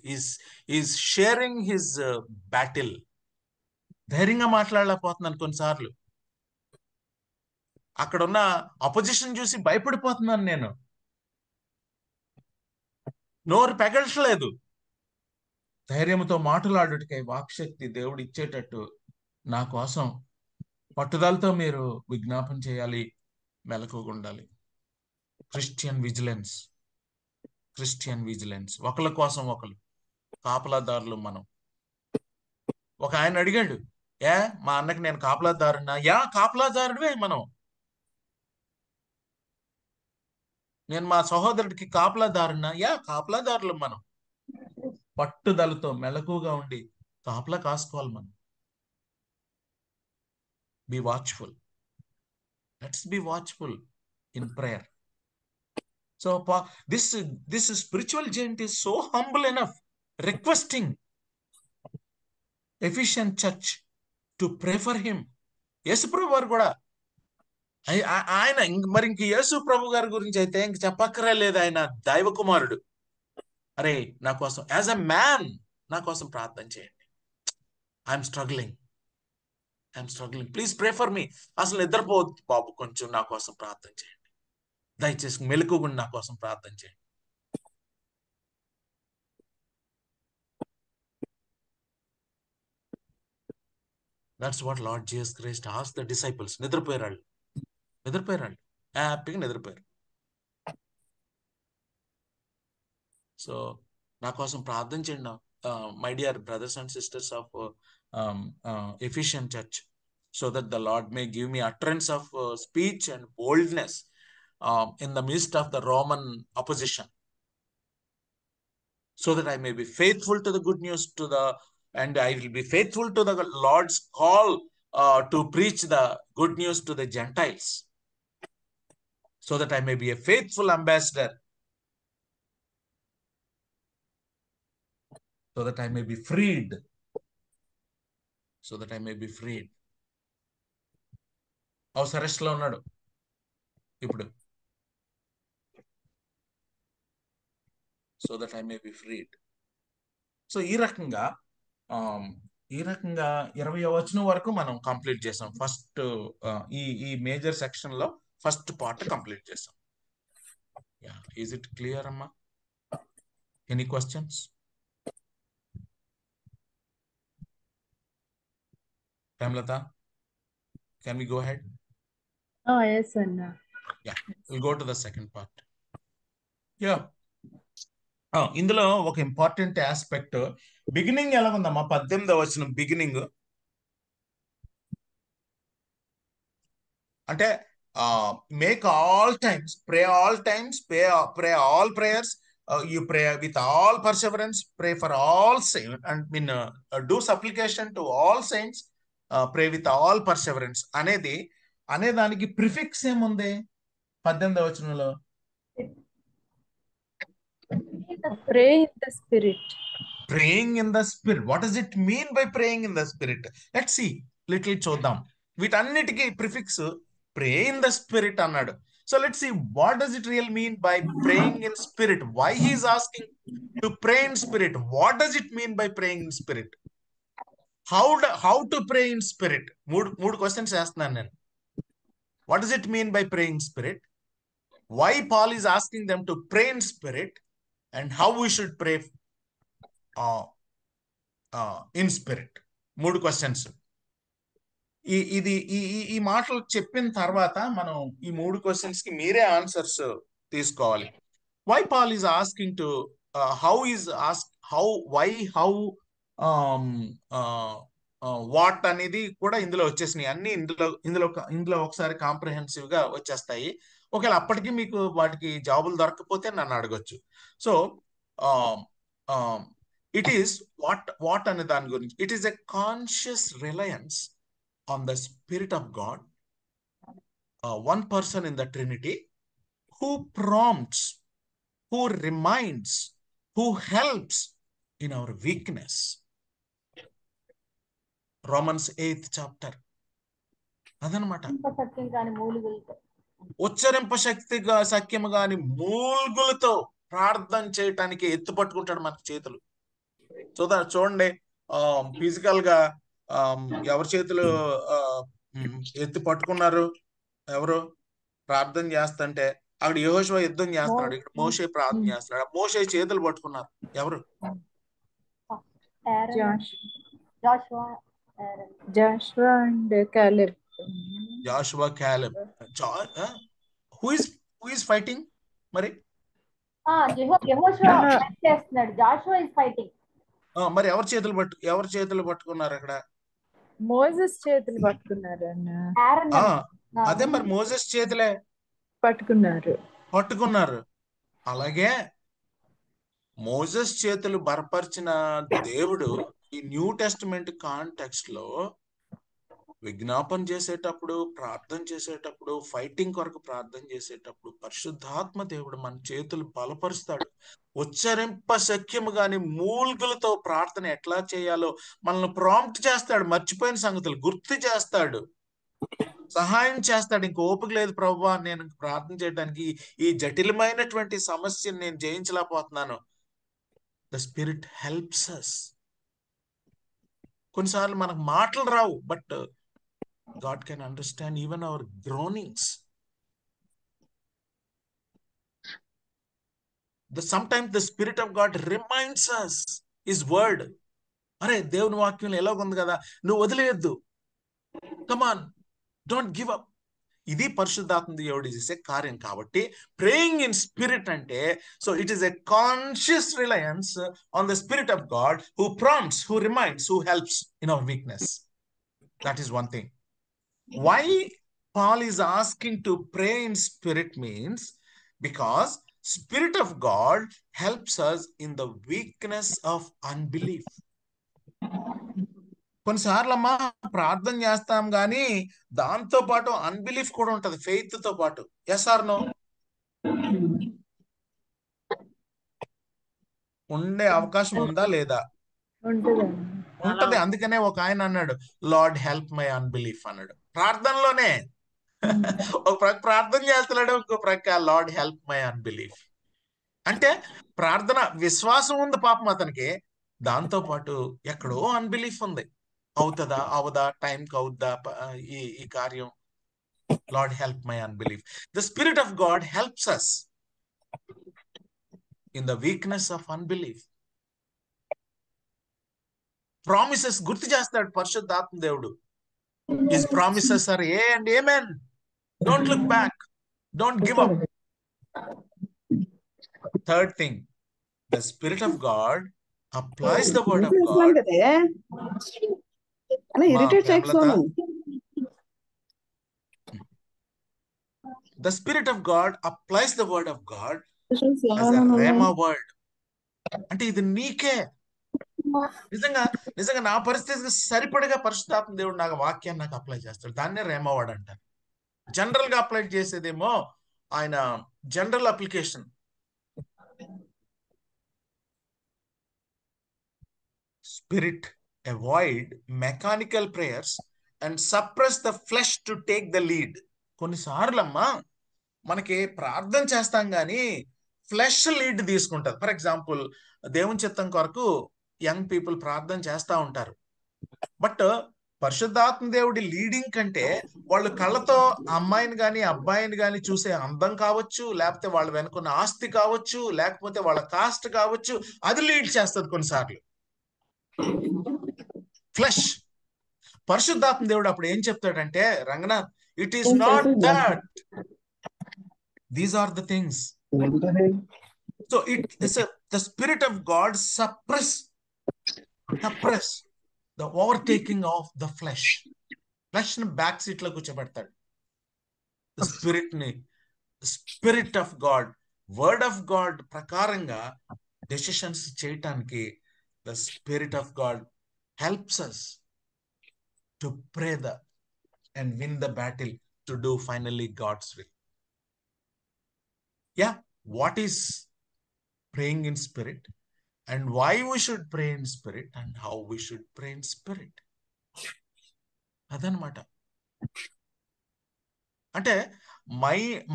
is sharing his battle. ధైర్యంగా మాట్లాడలేకపోతున్నాను కొన్నిసార్లు. అక్కడ ఉన్న అపోజిషన్ చూసి భయపడిపోతున్నాను నేను. నోరు పెగల్చలేదు. ధైర్యంతో మాట్లాడుటకై వాక్శక్తి దేవుడు ఇచ్చేటట్టు నా కోసం పట్టుదలతో మీరు విజ్ఞాపన చేయాలి, మెలకుగా ఉండాలి. క్రిస్టియన్ విజిలెన్స్, ఒకళ్ళ కోసం ఒకరు కాపలాదారులు మనం. ఒక ఆయన అడిగాడు, మా అన్నకి నేను కాపలాదారున్నా? కాపలాదారుడివే మనం. నేను మా సహోదరుడికి కాపలాదారున్నా? కాపలాదారులు మనం. పట్టుదలతో మెలకుగా ఉండి కాపలా కాసుకోవాలి మనం. Be watchful. Let's be watchful in prayer. So this spiritual giant is so humble enough, requesting Ephesian church to pray for him. యేసు ప్రభు వారు కూడా ఆయన మరి ఇంక యేసు ప్రభు గారి గురించి అయితే ఇంక చెప్పక్కర్లేదు. ఆయన దైవ కుమారుడు. అరే నా కోసం, యాజ్ అ మ్యాన్ నా కోసం ప్రార్థన చేయండి. I'm struggling, please pray for మీ. అసలు నిద్రపోవద్దు బాబు, కొంచెం నా కోసం ప్రార్థన చేయండి. దయచేసి మెలకుగా నా కోసం ప్రార్థన చేయండి. That's what Lord Jesus Christ asked the disciples. నిద్రపోయారు, హ్యాపీగా నిద్రపోయారు. సో నా కోసం ప్రార్థన చేయండి, my dear brothers and sisters of Ephesian church, so that the Lord may give me utterance of speech and boldness in the midst of the Roman opposition, so that I may be faithful to the good news and I will be faithful to the Lord's call to preach the good news to the Gentiles, so that I may be a faithful ambassador, so that I may be freed. House arrest లో ఉన్నాడు ఇప్పుడు. So that I may be ఫ్రీడ్. So ఈ రకంగా 20వ వచనం వరకు మనం complete చేసాం. First ఈ మేజర్ సెక్షన్ లో ఫస్ట్ పార్ట్ కంప్లీట్ చేసాం. ఈజ్ ఇట్ క్లియర్ అమ్మా? Any questions? Ramlata, can we go ahead? Yes, Anna. Yeah, we'll go to the second part. Yeah. ఇందులో ఒక ఇంపార్టెంట్ ఆస్పెక్ట్, బిగినింగ్ ఎలా ఉందమ్మా? 18వ వచనం బిగినింగ్ అంటే make all times, pray all times, pray all prayers, you pray with all perseverance, pray for all saints, and do supplication to all saints, pray with all perseverance అనే దానికి prefix ఏముంది 18వ వచనంలో? Pray in the Spirit. Praying in the Spirit. What does it mean by praying in the Spirit? Let's see. Little చూద్దాం. వీటన్నిటికీ prefix pray in the Spirit అన్నాడు. So let's see, what does it really mean by praying in spirit? Why he is asking to pray in spirit? What does it mean by praying in spirit? How to pray in spirit? మూడు questions వేస్తున్నాను నేను. What does it mean by praying in spirit? Why Paul is asking them to pray in spirit? And how we should pray in spirit? మూడు questions. ఈ మాటలు చెప్పిన తర్వాత మనం ఈ మూడు క్వశ్చన్స్ కి మీరే ఆన్సర్స్ తీసుకోవాలి. why Paul is asking to what అనేది కూడా ఇందులో వచ్చేసినాయి. అన్ని ఇందులో ఒకసారి కాంప్రహెన్సివ్ గా వచ్చేస్తాయి. ఒకవేళ అప్పటికి మీకు వాటికి జవాబులు దొరకకపోతే నన్ను అడగొచ్చు. సో ఇట్ ఈస్ వాట్ అనే దాని గురించి, it is a conscious Reliance on the spirit of God, one person in the Trinity, who prompts, who reminds, who helps in our weakness. Romans 8th chapter. అదనమాట. సత్యం కాని మూలుగులతో, ఉచ్చరింప సఖ్యము గాని మూల్గులతో ప్రార్థన చేయటానికి ఎత్తు పట్టుకుంటాడు మనకు చేతులు. చూడండి, ఫిజికల్ గా ఎవరి చేతులు ఎత్తి పట్టుకున్నారు? ఎవరు ప్రార్థన చేస్తుంటే అక్కడ యెహోషువ యుద్ధం చేస్తున్నాడు, ఇక్కడ మోషే ప్రార్థన చేస్తున్నాడు. మోషే చేతులు పట్టుకున్నారు ఎవరు? Joshua and Caleb. Joshua, Caleb. Who is fighting? మరి యెహోషువ ఫైట్ చేస్తున్నాడు, జాషువా ఇస్ ఫైటింగ్. మరి ఎవరి చేతులు పట్టుకున్నారు అక్కడ? మోసెస్ చేతులు పట్టుకున్నారు అన్న. అదే మరి మోసెస్ చేతులే పట్టుకున్నారు. అలాగే మోసెస్ చేతులు బలపరిచిన దేవుడు ఈ న్యూ టెస్టిమెంట్ కాంటెక్స్ట్ లో విజ్ఞాపన చేసేటప్పుడు, ప్రార్థన చేసేటప్పుడు, ఫైటింగ్ కొరకు ప్రార్థన చేసేటప్పుడు పరిశుద్ధాత్మ దేవుడు మన చేతులు బలపరుస్తాడు. ఉచ్చరింప శక్యము గాని మూల్గులతో ప్రార్థన ఎట్లా చేయాలో మనల్ని ప్రాంప్ట్ చేస్తాడు. మర్చిపోయిన సంగతులు గుర్తు చేస్తాడు, సహాయం చేస్తాడు. ఇంక ఓపిక లేదు ప్రభువా నేను ప్రార్థన చేయడానికి, ఈ జటిలమైనటువంటి సమస్యను నేను జయించలేకపోతున్నాను. The spirit helps us. కొన్నిసార్లు మనకు మాటలు రావు, బట్ God can understand even our groanings. Sometimes the Spirit of God reminds us His word. అరే దేవుని వాక్యం ఎలాగుంది కదా, నువ్వు వదిలేయద్దు, కమాన్ డోంట్ గివ్ అప్. ఇది పరిశుద్ధాత్మ దేవుడు చేసే కార్యం. కాబట్టి ప్రేయింగ్ ఇన్ స్పిరిట్ అంటే, so it is a conscious Reliance on the spirit of God, who prompts, who reminds, who helps in our weakness. That is one thing. Why Paul is asking to pray in spirit means because Spirit of God helps us in the weakness of unbelief. కొన్నిసార్లు అమ్మా ప్రార్థన చేస్తాం కానీ దాంతో పాటు unbelief కూడా ఉంటది, faith తో పాటు. Yes or no? ఉండే అవకాశం ఉందా లేదా? ఉంటది. అందుకనే ఒక ఆయన అన్నాడు, లార్డ్ హెల్ప్ మై అన్బిలీఫ్ అన్నాడు ప్రార్థనలోనే. ఒక ప్రక్క ప్రార్థన చేస్తున్నాడు, ఇంకో ప్రక్క లార్డ్ హెల్ప్ మై అన్బిలీఫ్. అంటే ప్రార్థన విశ్వాసం ఉంది పాపం అతనికి, దాంతో పాటు ఎక్కడో అన్బిలీఫ్ ఉంది. అవుతుందా అవదా, టైంకి అవుద్దా ఈ కార్యం? Lord help my unbelief. The spirit of God helps us in the weakness of unbelief. Promises గుర్తు చేస్తాడు పరిశుద్ధాత్మ దేవుడు. His promises are yea and amen. Don't look back. Don't give up. Third thing, the Spirit of God applies the word of God. The Spirit of God applies the word of God as a rhema word. అంటే ఇది నీకే నిజంగా నా పరిస్థితికి సరిపడగా పరిశుద్ధాత్మ దేవుడు నాకు వాక్యాన్ని నాకు అప్లై చేస్తాడు. దాన్నే రేమా వర్డ్ అంటారు. జనరల్ గా అప్లై చేసేదేమో ఆయన general application. Spirit avoid mechanical prayers and suppress the flesh to take the lead. కొన్నిసార్లు అమ్మా మనకి ప్రార్థన చేస్తాం కానీ ఫ్లెష్ లీడ్ తీసుకుంటది. ఫర్ ఎగ్జాంపుల్, దేవుని చిత్తం కొరకు యంగ్ పీపుల్ ప్రార్థన చేస్తా ఉంటారు, బట్ పరిశుద్ధాత్మ దేవుడి లీడింగ్ కంటే వాళ్ళు కళ్ళతో అమ్మాయిని గాని అబ్బాయిని గాని చూసే అందం కావచ్చు, లేకపోతే వాళ్ళ వెనుకున్న ఆస్తి కావచ్చు, లేకపోతే వాళ్ళ కాస్ట్ కావచ్చు, అది లీడ్ చేస్తుంది కొన్నిసార్లు. ఫ్లెష్. పరిశుద్ధాత్మ దేవుడు అప్పుడు ఏం చెప్తాడంటే, Ranganath, it is not that, these are the things. So the Spirit of God suppress the overtaking of the flesh. Flesh ని బ్యాక్ సీట్ లో కూర్చోబెడతాడు. The Spirit of God, Word of God ప్రకారంగా డెసిషన్స్ చేయటానికి the Spirit of God helps us to pray and win the battle to do finally God's will. Yeah, what is praying in spirit and why we should pray in spirit and how we should pray in spirit. అదనమాట. అంటే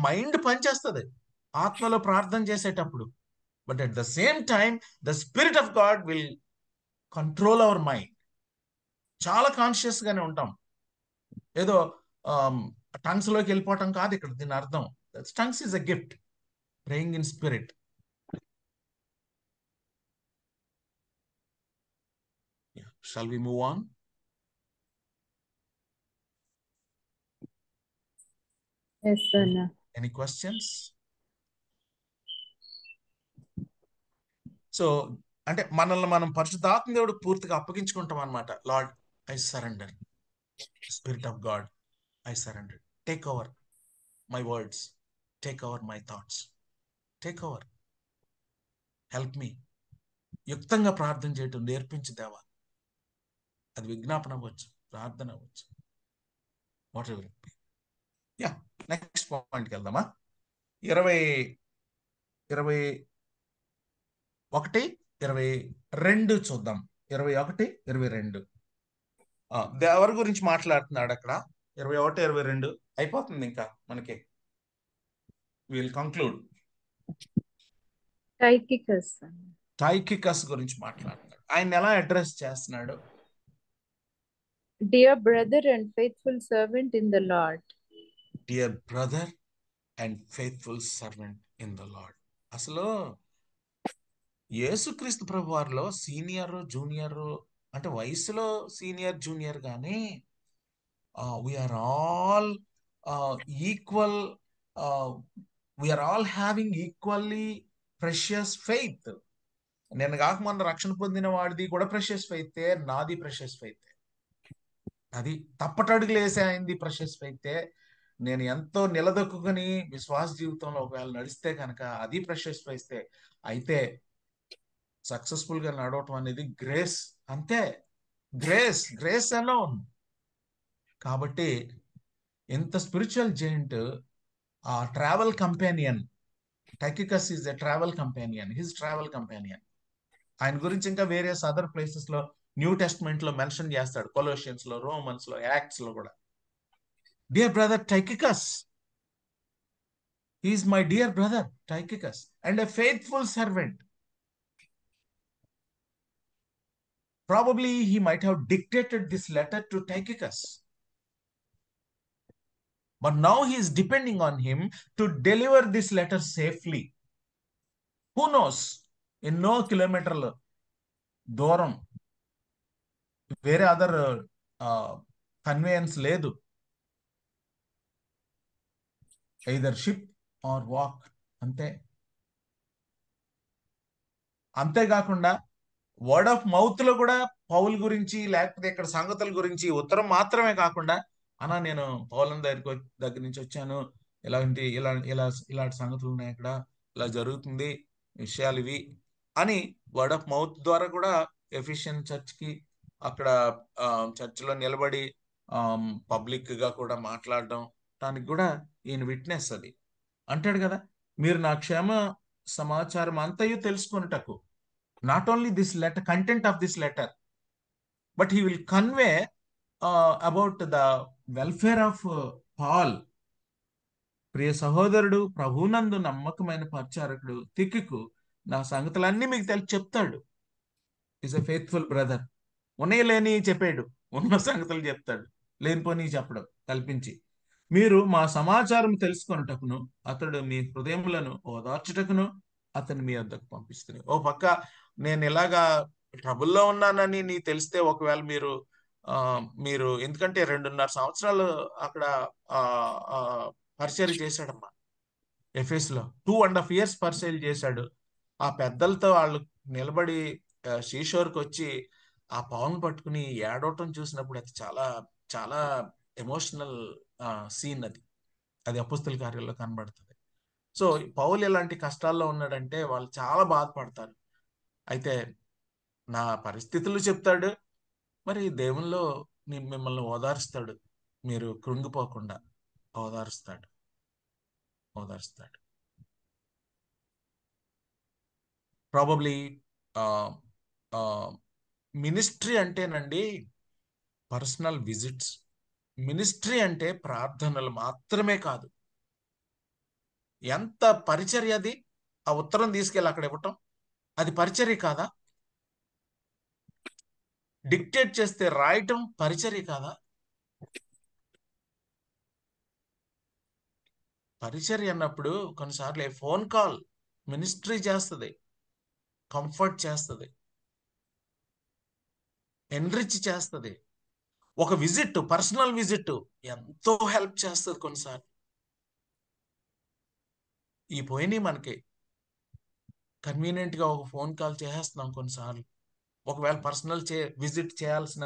mind పనిచేస్తుంది ఆత్మలో ప్రార్థన చేసేటప్పుడు. But at the same time the spirit of God will control our mind. చాలా conscious గానే ఉంటాం. ఏదో టంగ్స్ లోకి వెళ్ళిపోవటం కాదు ఇక్కడ దీని అర్థం. Tongues is a gift. Praying in spirit. Shall we move on? Yes, Anna. Any questions? So అంటే మనల్ని మనం పరిశుద్ధాత్మ దేవుడు పూర్తిగా అప్పగించుకుంటాం అనమాట. Lord, I surrender. Spirit of God, I surrender. Take over my words, take over my thoughts, take over. Help me. యుక్తంగా ప్రార్థన చేయటం నేర్పించు దేవా. అది విజ్ఞాపన అవ్వచ్చు, ప్రార్థన అవ్వచ్చు, whatever it be. Yeah, next పాయింట్కి వెళ్దామా? 21-22 చూద్దాం. 21-22 ఎవరి గురించి మాట్లాడుతున్నాడు అక్కడ? 21-22 అయిపోతుంది ఇంకా మనకి. Will conclude. టైకికస్ గురించి మాట్లాడుతున్నాడు. ఆయన ఎలా అడ్రస్ చేస్తున్నాడు? Dear brother and faithful servant in the Lord. Dear brother and faithful servant in the Lord. అసలు యేసుక్రీస్తు ప్రభు వారిలో సీనియర్ జూనియర్ అంటే వయసులో సీనియర్ జూనియర్ కానీ we are all equal. We are all having equally precious faith. నేను కాక మొన్న రక్షణ పొందిన వాడిది కూడా ప్రెషియస్ ఫెయితే, నాది ప్రెషియస్ ఫెయితే. అది తప్పటడుగులు వేసే అయింది ప్రెషియస్ ఫెయితే. నేను ఎంతో నిలదొక్కుని విశ్వాస జీవితంలో ఒకవేళ నడిస్తే కనుక అది ప్రెషియస్ ఫెయితే. అయితే సక్సెస్ఫుల్ గా నడవటం అనేది గ్రేస్, అంతే. Grace alone. కాబట్టి ఇంత స్పిరిచువల్ జెయింట్, ఆ travel companion Tychicus is a travel companion, his travel companion. ఆయన గురించి ఇంకా వేరియస్ అదర్ ప్లేసెస్ లో న్యూ టెస్ట్మెంట్ లో మెన్షన్ చేస్తాడు. కొలోషియన్స్ లో, రోమన్స్ లో, యాక్ట్స్ లో కూడా. Dear brother Tychicus, he is my dear brother Tychicus and a faithful servant. Probably he might have dictated this letter to Tychicus, but now he is depending on him to deliver this letter safely. Who knows, ఎన్నో కిలోమీటర్ల దూరం, వేరే other conveyance లేదు. Either ship are walk, అంతేకాకుండా word of mouth లో కూడా Paul గురించి లేకపోతే ఇక్కడ సంగతుల గురించి ఉత్తరం మాత్రమే కాకుండా, అన్నా నేను పౌలం దగ్గర నుంచి వచ్చాను, ఇలాంటి సంగతులు ఉన్నాయి, ఇక్కడ ఇలా జరుగుతుంది విషయాలు ఇవి అని వర్డ్ ఆఫ్ మౌత్ ద్వారా కూడా ఎఫిషియన్ చర్చ్ కి అక్కడ చర్చ్ లో నిలబడి పబ్లిక్ గా కూడా మాట్లాడడం, దానికి కూడా ఈయన విట్నెస్. అది అంటాడు కదా, మీరు నా క్షేమ సమాచారం అంతయు తెలుసుకొనుటకు, not only this letter, content of this letter, but he will convey about the welfare of Paul. ప్రియ సహోదరుడు, ప్రభునందు నమ్మకమైన పరిచారకుడు తికికు నా సంగతులన్నీ మీకు చెప్తాడు. Is a faithful brother. ఉన్నాయి లేని చెప్పాడు, ఉన్న సంగతులు చెప్తాడు, లేనిపోని చెప్పడం కల్పించి. మీరు మా సమాచారం తెలుసుకొనుటకును అతడు మీ హృదయములను ఓదార్చుటకును అతను మీ వద్దకు పంపిస్తున్నాడు. ఓ పక్క నేను ఇలాగా ట్రబుల్లో ఉన్నానని నీ తెలిస్తే, ఒకవేళ మీరు ఎందుకంటే 2.5 సంవత్సరాలు అక్కడ పరిచర్య చేశాడమ్మా ఎఫెస్ లో. 2.5 years పరిచర్య చేశాడు. ఆ పెద్దలతో వాళ్ళు నిలబడి శ్రీశోర్కి వచ్చి ఆ పావును పట్టుకుని ఏడవటం చూసినప్పుడు అది చాలా చాలా ఎమోషనల్ సీన్. అది అపోస్తల కార్యాల్లో కనబడుతుంది. సో పౌలు ఎలాంటి కష్టాల్లో ఉన్నాడంటే వాళ్ళు చాలా బాధపడతారు. అయితే నా పరిస్థితులు చెప్తాడు, మరి దేవునిలో మిమ్మల్ని ఓదారుస్తాడు. మీరు కృంగిపోకుండా ఓదారుస్తాడు. ప్రాబబ్లీ మినిస్ట్రీ అంటేనండి పర్సనల్ విజిట్స్. మినిస్ట్రీ అంటే ప్రార్థనలు మాత్రమే కాదు. ఎంత పరిచర్య అది. ఆ ఉత్తరం తీసుకెళ్ళి అక్కడ ఇవ్వటం అది పరిచర్య కాదా? డిక్టేట్ చేస్తే రాయటం పరిచర్య కాదా? పరిచర్య అన్నప్పుడు కొన్నిసార్లు ఫోన్ కాల్ మినిస్ట్రీ చేస్తుంది, కంఫర్ట్ చేస్తుంది, ఎన్రిచ్ చేస్తుంది. ఒక విజిట్, పర్సనల్ విజిట్ ఎంతో హెల్ప్ చేస్తుంది. కొన్నిసార్లు ఈ పోయినాయి మనకి కన్వీనియంట్గా ఒక ఫోన్ కాల్ చేసేస్తున్నాం. కొన్నిసార్లు ఒకవేళ పర్సనల్ విజిట్ చేయాల్సిన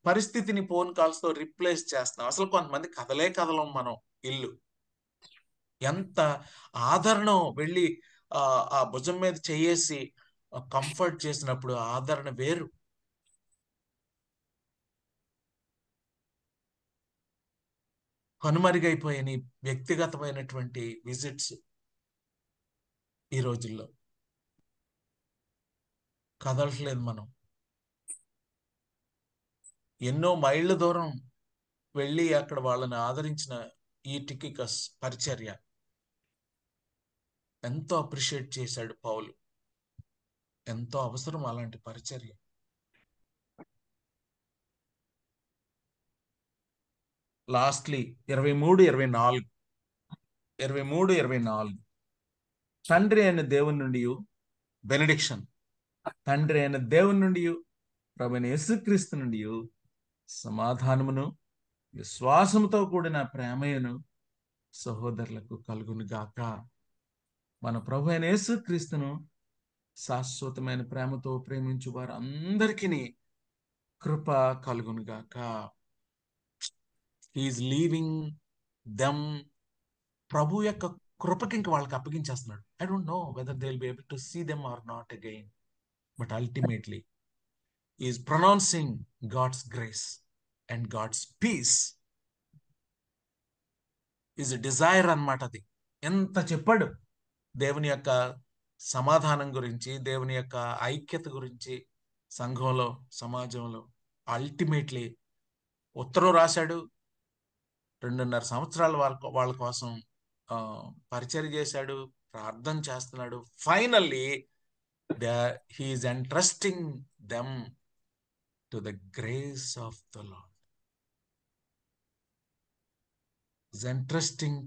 పరిస్థితిని ఫోన్ కాల్స్తో రిప్లేస్ చేస్తున్నాం. అసలు కొంతమంది కదలం మనం ఇల్లు. ఎంత ఆదరణ వెళ్ళి ఆ భుజం మీద చేయేసి కంఫర్ట్ చేసినప్పుడు ఆదరణ వేరు. కనుమరుగైపోయిన వ్యక్తిగతమైనటువంటి విజిట్స్ ఈ రోజుల్లో కదలట్లేదు. మనం ఎన్నో మైళ్ళ దూరం వెళ్ళి అక్కడ వాళ్ళని ఆదరించిన ఈ టికికస్ పరిచర్య ఎంతో అప్రిషియేట్ చేశాడు పౌలు. ఎంతో అవసరం అలాంటి పరిచర్య. లాస్ట్లీ 23-24 తండ్రి అయిన దేవుని నుండి బెనడిక్షన్, తండ్రి అయిన దేవుని నుండి ప్రభువైన యేసుక్రీస్తు నుండి సమాధానమును విశ్వాసముతో కూడిన ప్రేమయును సహోదరులకు కలుగును గాక. మన ప్రభు అయిన యేసుక్రీస్తును శాశ్వతమైన ప్రేమతో ప్రేమించు వారు అందరికీ కృప కలుగును గాక. He's leaving them. ప్రభు యొక్క కృపకి ఇంక వాళ్ళకి అప్పగించేస్తున్నాడు. I don't know whether they will be able to see them or not again, but ultimately is pronouncing God's grace and God's peace is desire అన్నమాట. అది ఎంత చెప్పాడు దేవుని యొక్క సమాధానం గురించి, దేవుని యొక్క ఐక్యత గురించి సంఘంలో, సమాజంలో. అల్టిమేట్లీ ఉత్తరం రాశాడు. 2.5 సంవత్సరాలు వాళ్ళ కోసం పరిచర్య చేశాడు, ప్రార్థన చేస్తున్నాడు. Finally he is entrusting them to the grace of the Lord. Is entrusting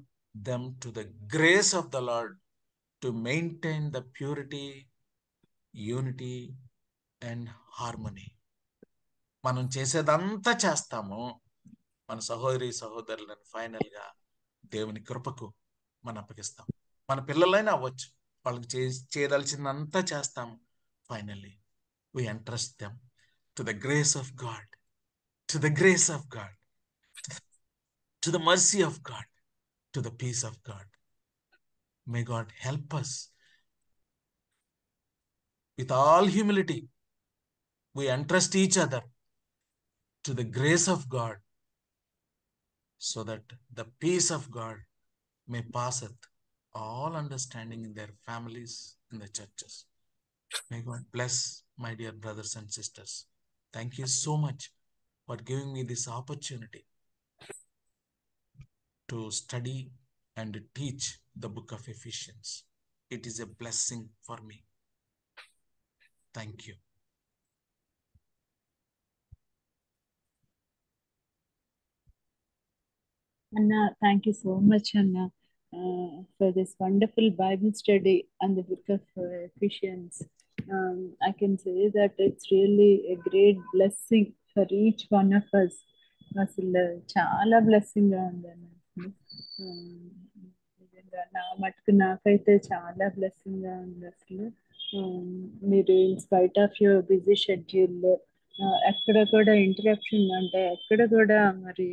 them to the grace of the Lord to maintain the purity, unity and harmony. మనం చేసేదంతా చేస్తాము, మన సహోదరులను ఫైనల్గా దేవుని కృపకు మనం అప్పగిస్తాం. మన పిల్లలైనా అవ్వచ్చు, వాళ్ళకి చేయదలిచిందంతా చేస్తాము. Finally we entrust them to the grace of God, to the grace of God, to the mercy of God, to the peace of God. May God help us with all humility. We entrust each other to the grace of God, so that the peace of God may passeth all understanding in their families, in the churches. May God bless my dear brothers and sisters. Thank you so much for giving me this opportunity to study and teach the book of Ephesians. It is a blessing for me. Thank you. Anna, thank you so much, Anna, for this wonderful Bible study on the book of Ephesians. I can say that it's really a great blessing for each one of us. అసలు చాలా బ్లెస్సింగ్గా ఉందన్న. నిజంగా నా మటుకు నాకైతే చాలా బ్లెస్సింగ్గా ఉంది. అసలు మీరు in spite of your busy schedule ఎక్కడ కూడా ఇంటరప్షన్ అంటే ఎక్కడ కూడా మరి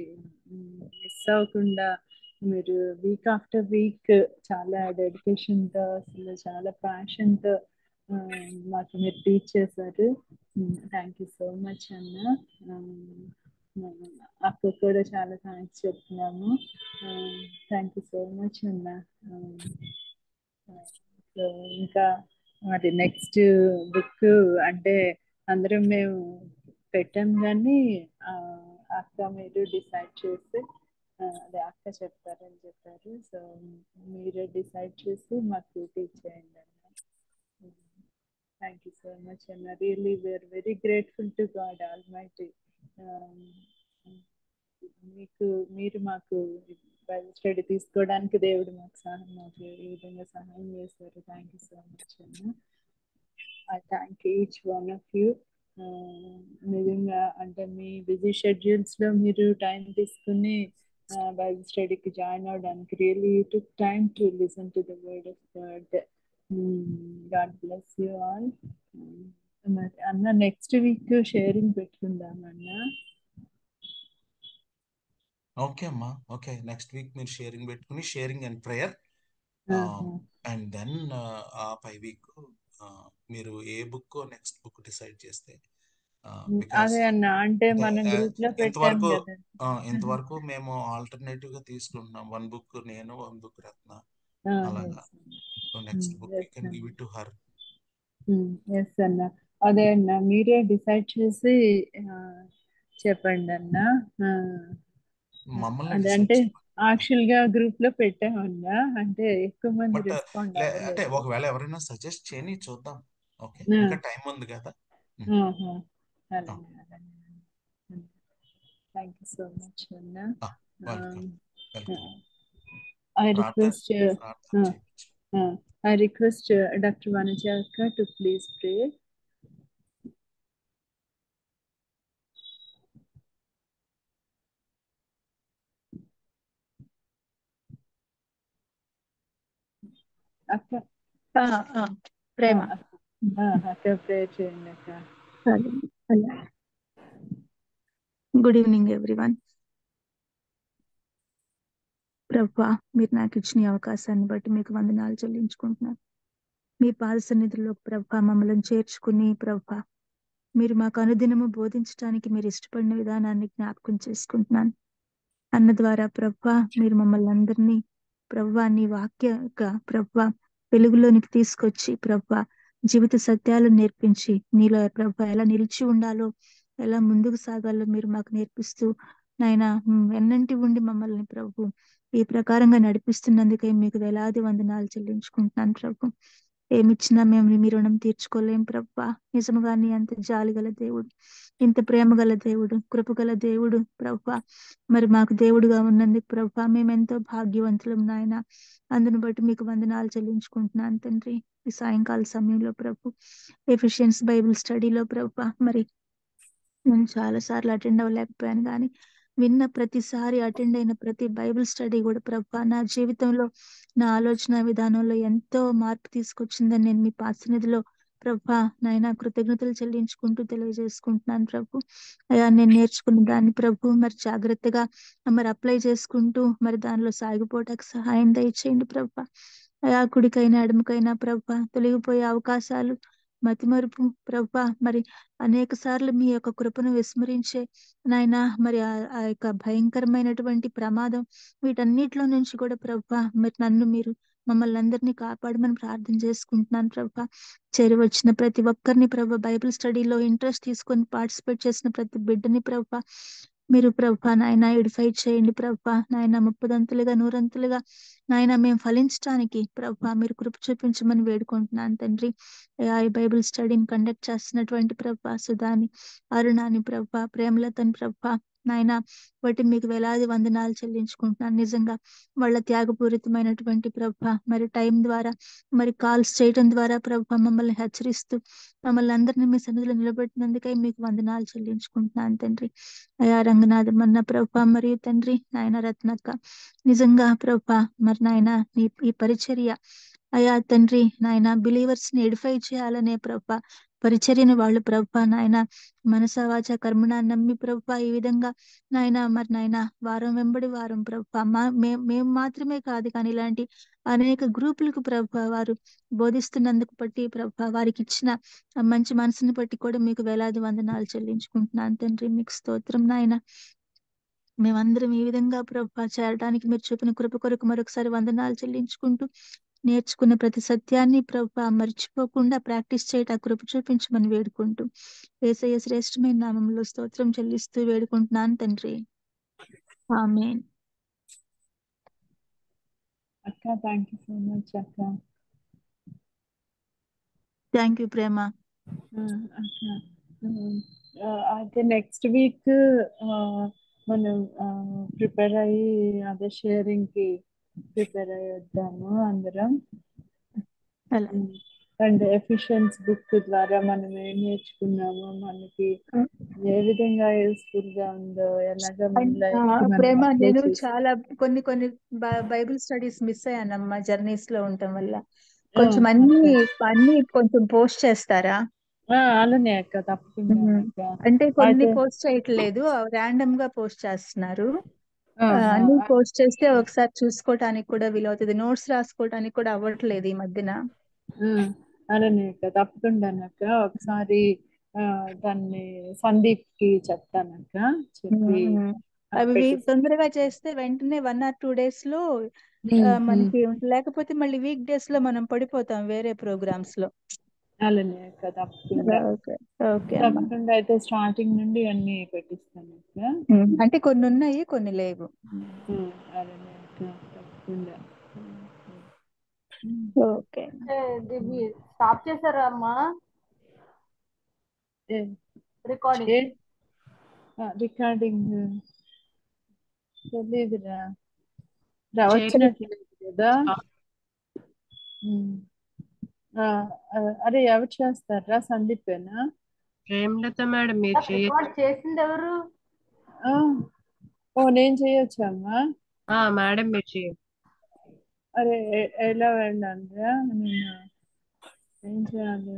మిస్ అవ్వకుండా మీరు వీక్ ఆఫ్టర్ వీక్ చాలా డెడికేషన్తో అసలు చాలా ప్యాషన్తో మాకు మీరు టీచ్ చేశారు. థ్యాంక్ యూ సో మచ్ అన్న. అక్క కూడా చాలా థ్యాంక్స్ చెప్తున్నాము. థ్యాంక్ యూ సో మచ్ అన్న. సో ఇంకా మరి నెక్స్ట్ బుక్ అంటే అందరం మేము పెట్టాం కానీ అక్క మీరు డిసైడ్ చేసి అదే అక్క చెప్తారని చెప్పారు. సో మీరే డిసైడ్ చేసి మాకు టీచ్ చేయండి అన్న. థ్యాంక్ యూ సో మచ్ అన్న. Really we are very grateful to God Almighty. మీరు మాకు బైబిల్ స్టడీ తీసుకోవడానికి దేవుడు మాకు ఈ విధంగా సహాయం చేశారు. థ్యాంక్ యూ సో మచ్ అన్న. I thank each one of you. నిజంగా అంటే మీ బిజీ షెడ్యూల్స్లో మీరు టైం తీసుకుని బైబిల్ స్టడీకి జాయిన్ అవ్వడానికి really you took time to listen to the word of God. God bless you all. మరి అన్న నెక్స్ట్ వీక్ షేరింగ్ పెట్టుకుందాం అన్న. ఓకే అమ్మా, ఓకే. నెక్స్ట్ వీక్ మీరు షేరింగ్ పెట్టుకుని sharing and prayer, and then ఆ పై వీక్ మీరు ఏ బుక్ నెక్స్ట్ బుక్ డిసైడ్ చేస్తే, అదే అన్న అంటే మనం గ్రూప్ లో పెట్టాం కదా. ఇంతవరకు మేము ఆల్టర్నేటివ్ గా తీసుకుంటున్నాం. 1 బుక్ నేను, 1 బుక్ రత్న, అలాగా. So next book you can give it to her. Yes అన్న. అదే అన్న మీరే డిసైడ్ చేసి చెప్పండి అన్న. మమ్మల్ని అదంటే యాక్చువల్ గా గ్రూప్ లో పెట్టామన్నా అంటే ఎక్కువ మంది రెస్పాండ్ అంటే అవ్వలేదు. ఒకవేళ ఎవరైనా సజెస్ట్ చేయని చూద్దాం. ఓకే, ఇంకా టైం ఉంది కదా. థ్యాంక్ యూ సో మచ్ అన్న. Welcome. I request Dr. Vanuja Akka to please pray. Akka. Prema Akka pray చేయండి అక్క. Good evening everyone. ప్రభువా, మీరు నాకు ఇచ్చిన అవకాశాన్ని బట్టి మీకు వందనాలు చెల్లించుకుంటున్నాను. మీ పాద సన్నిధిలో ప్రభువా మమ్మల్ని చేర్చుకుని ప్రభువా మీరు మాకు అనుదినము బోధించడానికి మీరు ఇష్టపడిన విధానాన్ని జ్ఞాపకం చేసుకుంటున్నాను. అన్న ద్వారా ప్రభువా మీరు మమ్మల్ని అందరినీ ప్రభువా నీ వాక్యగా ప్రభువా వెలుగులోనికి తీసుకొచ్చి ప్రభువా జీవిత సత్యాలు నేర్పించి నీలో ప్రభువా ఎలా నిలిచి ఉండాలో, ఎలా ముందుకు సాగాలో మీరు మాకు నేర్పిస్తూ నాయనా ఎన్నంటి ఉండి మమ్మల్ని ప్రభు ఈ ప్రకారంగా నడిపిస్తున్నందుకే మీకు వేలాది వందనాలు చెల్లించుకుంటున్నాను ప్రభు. ఏమిచ్చినా మేము మీ రుణం తీర్చుకోలేం ప్రభువా. నిజముగా నీ అంత జాలి గల దేవుడు, ఇంత ప్రేమ గల దేవుడు, కృపగల దేవుడు ప్రభువా మరి మాకు దేవుడుగా ఉన్నందుకు ప్రభువా మేమెంతో భాగ్యవంతులం నాయన. అందును బట్టి మీకు వందనాలు చెల్లించుకుంటున్నాను తండ్రి. ఈ సాయంకాల సమయంలో ప్రభు ఎఫిషియన్స్ బైబిల్ స్టడీలో ప్రభువా మరి నేను చాలా సార్లు అటెండ్ అవ్వలేకపోయాను, కానీ విన్న ప్రతిసారి అటెండ్ అయిన ప్రతి బైబిల్ స్టడీ కూడా ప్రభువా నా జీవితంలో నా ఆలోచన విధానంలో ఎంతో మార్పు తీసుకొచ్చిందని నేను మీ పాసన్నిధిలో ప్రభువా నాయన కృతజ్ఞతలు చెల్లించుకుంటూ తెలియజేసుకుంటున్నాను ప్రభు. అయ్యా నేను నేర్చుకున్న దాన్ని ప్రభు మరి జాగ్రత్తగా మరి అప్లై చేసుకుంటూ మరి దానిలో సాగిపోవటానికి సహాయం దయచేయండి ప్రభు. అయా కుడికైనా ఎడమకైనా ప్రభు తొలగిపోయే అవకాశాలు, మతిమరుపు ప్రభు మరి అనేక సార్లు మీ యొక్క కృపను విస్మరించే నాయన మరి ఆ యొక్క భయంకరమైనటువంటి ప్రమాదం వీటన్నిటిలో నుంచి కూడా ప్రభు మరి నన్ను మీరు మమ్మల్ని అందరినీ కాపాడమని ప్రార్థన చేసుకుంటున్నాను ప్రభు. చేరి వచ్చిన ప్రతి ఒక్కరిని ప్రభు బైబిల్ స్టడీలో ఇంట్రెస్ట్ తీసుకొని పార్టిసిపేట్ చేసిన ప్రతి బిడ్డని ప్రభు మీరు ప్రభు నాయన ఎడిఫై చేయండి ప్రభు. నాయన 30 100 నాయన మేము ఫలించడానికి ప్రభు మీరు కృప చూపించమని వేడుకుంటున్నాను తండ్రి. ఈ బైబిల్ స్టడీని కండక్ట్ చేస్తున్నటువంటి ప్రభు సుధాని, అరుణాని ప్రభు, ప్రేమలతని ప్రభు నాయన వాటి మీకు వేలాది వందనాలు చెల్లించుకుంటున్నాను. నిజంగా వాళ్ళ త్యాగపూరితమైనటువంటి ప్రభు మరి టైం ద్వారా మరి కాల్స్ చేయడం ద్వారా ప్రభు మమ్మల్ని హెచ్చరిస్తూ మమ్మల్ని అందరినీ మీ సన్నిధిలో నిలబెట్టినందుకై మీకు వందనాలు చెల్లించుకుంటున్నాను తండ్రి. అయా రంగనాథం అన్న ప్రభు మరియు తండ్రి నాయన రత్నక్క నిజంగా ప్రభు మరి నాయన ఈ పరిచర్య అయ్యా తండ్రి నాయన బిలీవర్స్ ని ఎడిఫై చేయాలనే ప్రభా పరిచర్యను వాళ్ళు ప్రభా నాయన మనసవాచ కర్మణ నమ్మి ప్రభా ఈ విధంగా నాయన మరి నాయన వారం వెంబడి వారం ప్రభా మేము మాత్రమే కాదు కానీ ఇలాంటి అనేక గ్రూపులకు ప్రభా వారు బోధిస్తున్నందుకు బట్టి ప్రభా వారికి ఇచ్చిన ఆ మంచి మనసుని బట్టి కూడా మీకు వేలాది వందనాలు చెల్లించుకుంటున్నాను తండ్రి. మీకు స్తోత్రం నాయన. మేమందరం ఈ విధంగా ప్రభా చేరడానికి మీరు చూపిన కృప కొరకు మరొకసారి వందనాలు చెల్లించుకుంటూ నేర్చుకున్న ప్రతి సత్యాన్ని ప్రభా మర్చిపోకుండా ప్రాక్టీస్ చేయట కృప చూపించమని వేడుకుంటూ యేసయ్య శ్రేష్టమైన నామంలో స్తోత్రం చెల్లిస్తూ వేడుకుంటున్నాను తండ్రి. ఆమేన్. అక్క థ్యాంక్ యూ సో మచ్ అక్క. థ్యాంక్ యూ ప్రేమ. అక్క అయితే నెక్స్ట్ వీక్ మనం ప్రిపేర్ అయ్యి అదే షేరింగ్ కి ప్రిపేర్ అయ్యి వద్దాము అందరం. అలా అండ్ ఎఫిషియన్స్ బుక్ ద్వారా మనం ఏం నేర్చుకున్నామో మనకి ఏ విధంగా యూస్ఫుల్ గా ఉందో ఎలాగా మన లైఫ్ కి మనం ప్రేమ అప్లై నేను చేసి చాలా కొన్ని బైబిల్ స్టడీస్ మిస్ అయ్యానమ్మా జర్నీస్ లో ఉండటం వల్ల. కొంచెం అన్ని కొంచెం పోస్ట్ చేస్తారా? అలానే అక్క తప్పకుండా అక్క. అంటే కొన్ని అయితే పోస్ట్ చేయట్లేదు, ర్యాండమ్ గా పోస్ట్ చేస్తున్నారు. ఆహా, అన్ని పోస్ట్ చేస్తే ఒకసారి చూసుకోవటానికి కూడా వీలవుతుంది. నోట్స్ రాసుకోవటానికి కూడా అవ్వట్లేదు ఈ మధ్యన. అలానే అక్క తప్పకుండానక్క. ఒకసారి దాన్ని సందీప్ కి చెప్తానక్క. చెప్పి అవి తొందరగా చేస్తే వెంటనే 1 or 2 days లో మనకి లేకపోతే మళ్ళీ వీక్ డేస్ లో మనం పడిపోతాం వేరే ప్రోగ్రామ్స్ లో. అలానే అక్క తప్పకుండా. ఓకే అమ్మా. తప్పకుండా అయితే స్టార్టింగ్ నుండి అన్ని పెట్టిస్తాను అక్క. అంటే కొన్ని ఉన్నాయి కొన్ని లేవు. అలానే అక్క తప్పకుండా. ఓకే స్టాప్ చేశారా అమ్మా రికార్డింగ్? రికార్డింగ్ తెలీదురా, వచ్చినట్లేదు కదా. అరే ఎవరు చేస్తారా? సందీపేనా? ప్రేమలత మేడం మీరు రికార్డ్ చేసింది ఎవరు? నేను చేయొచ్చమ్మా. మేడం మీరు చేయండి. అరే ఎలా వెళ్ళాలిరా? నేను ఏం చేయాలి?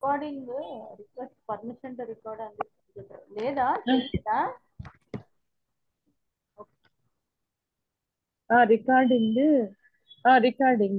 Recording request permission to record అంది లేదా? రికార్డింగ్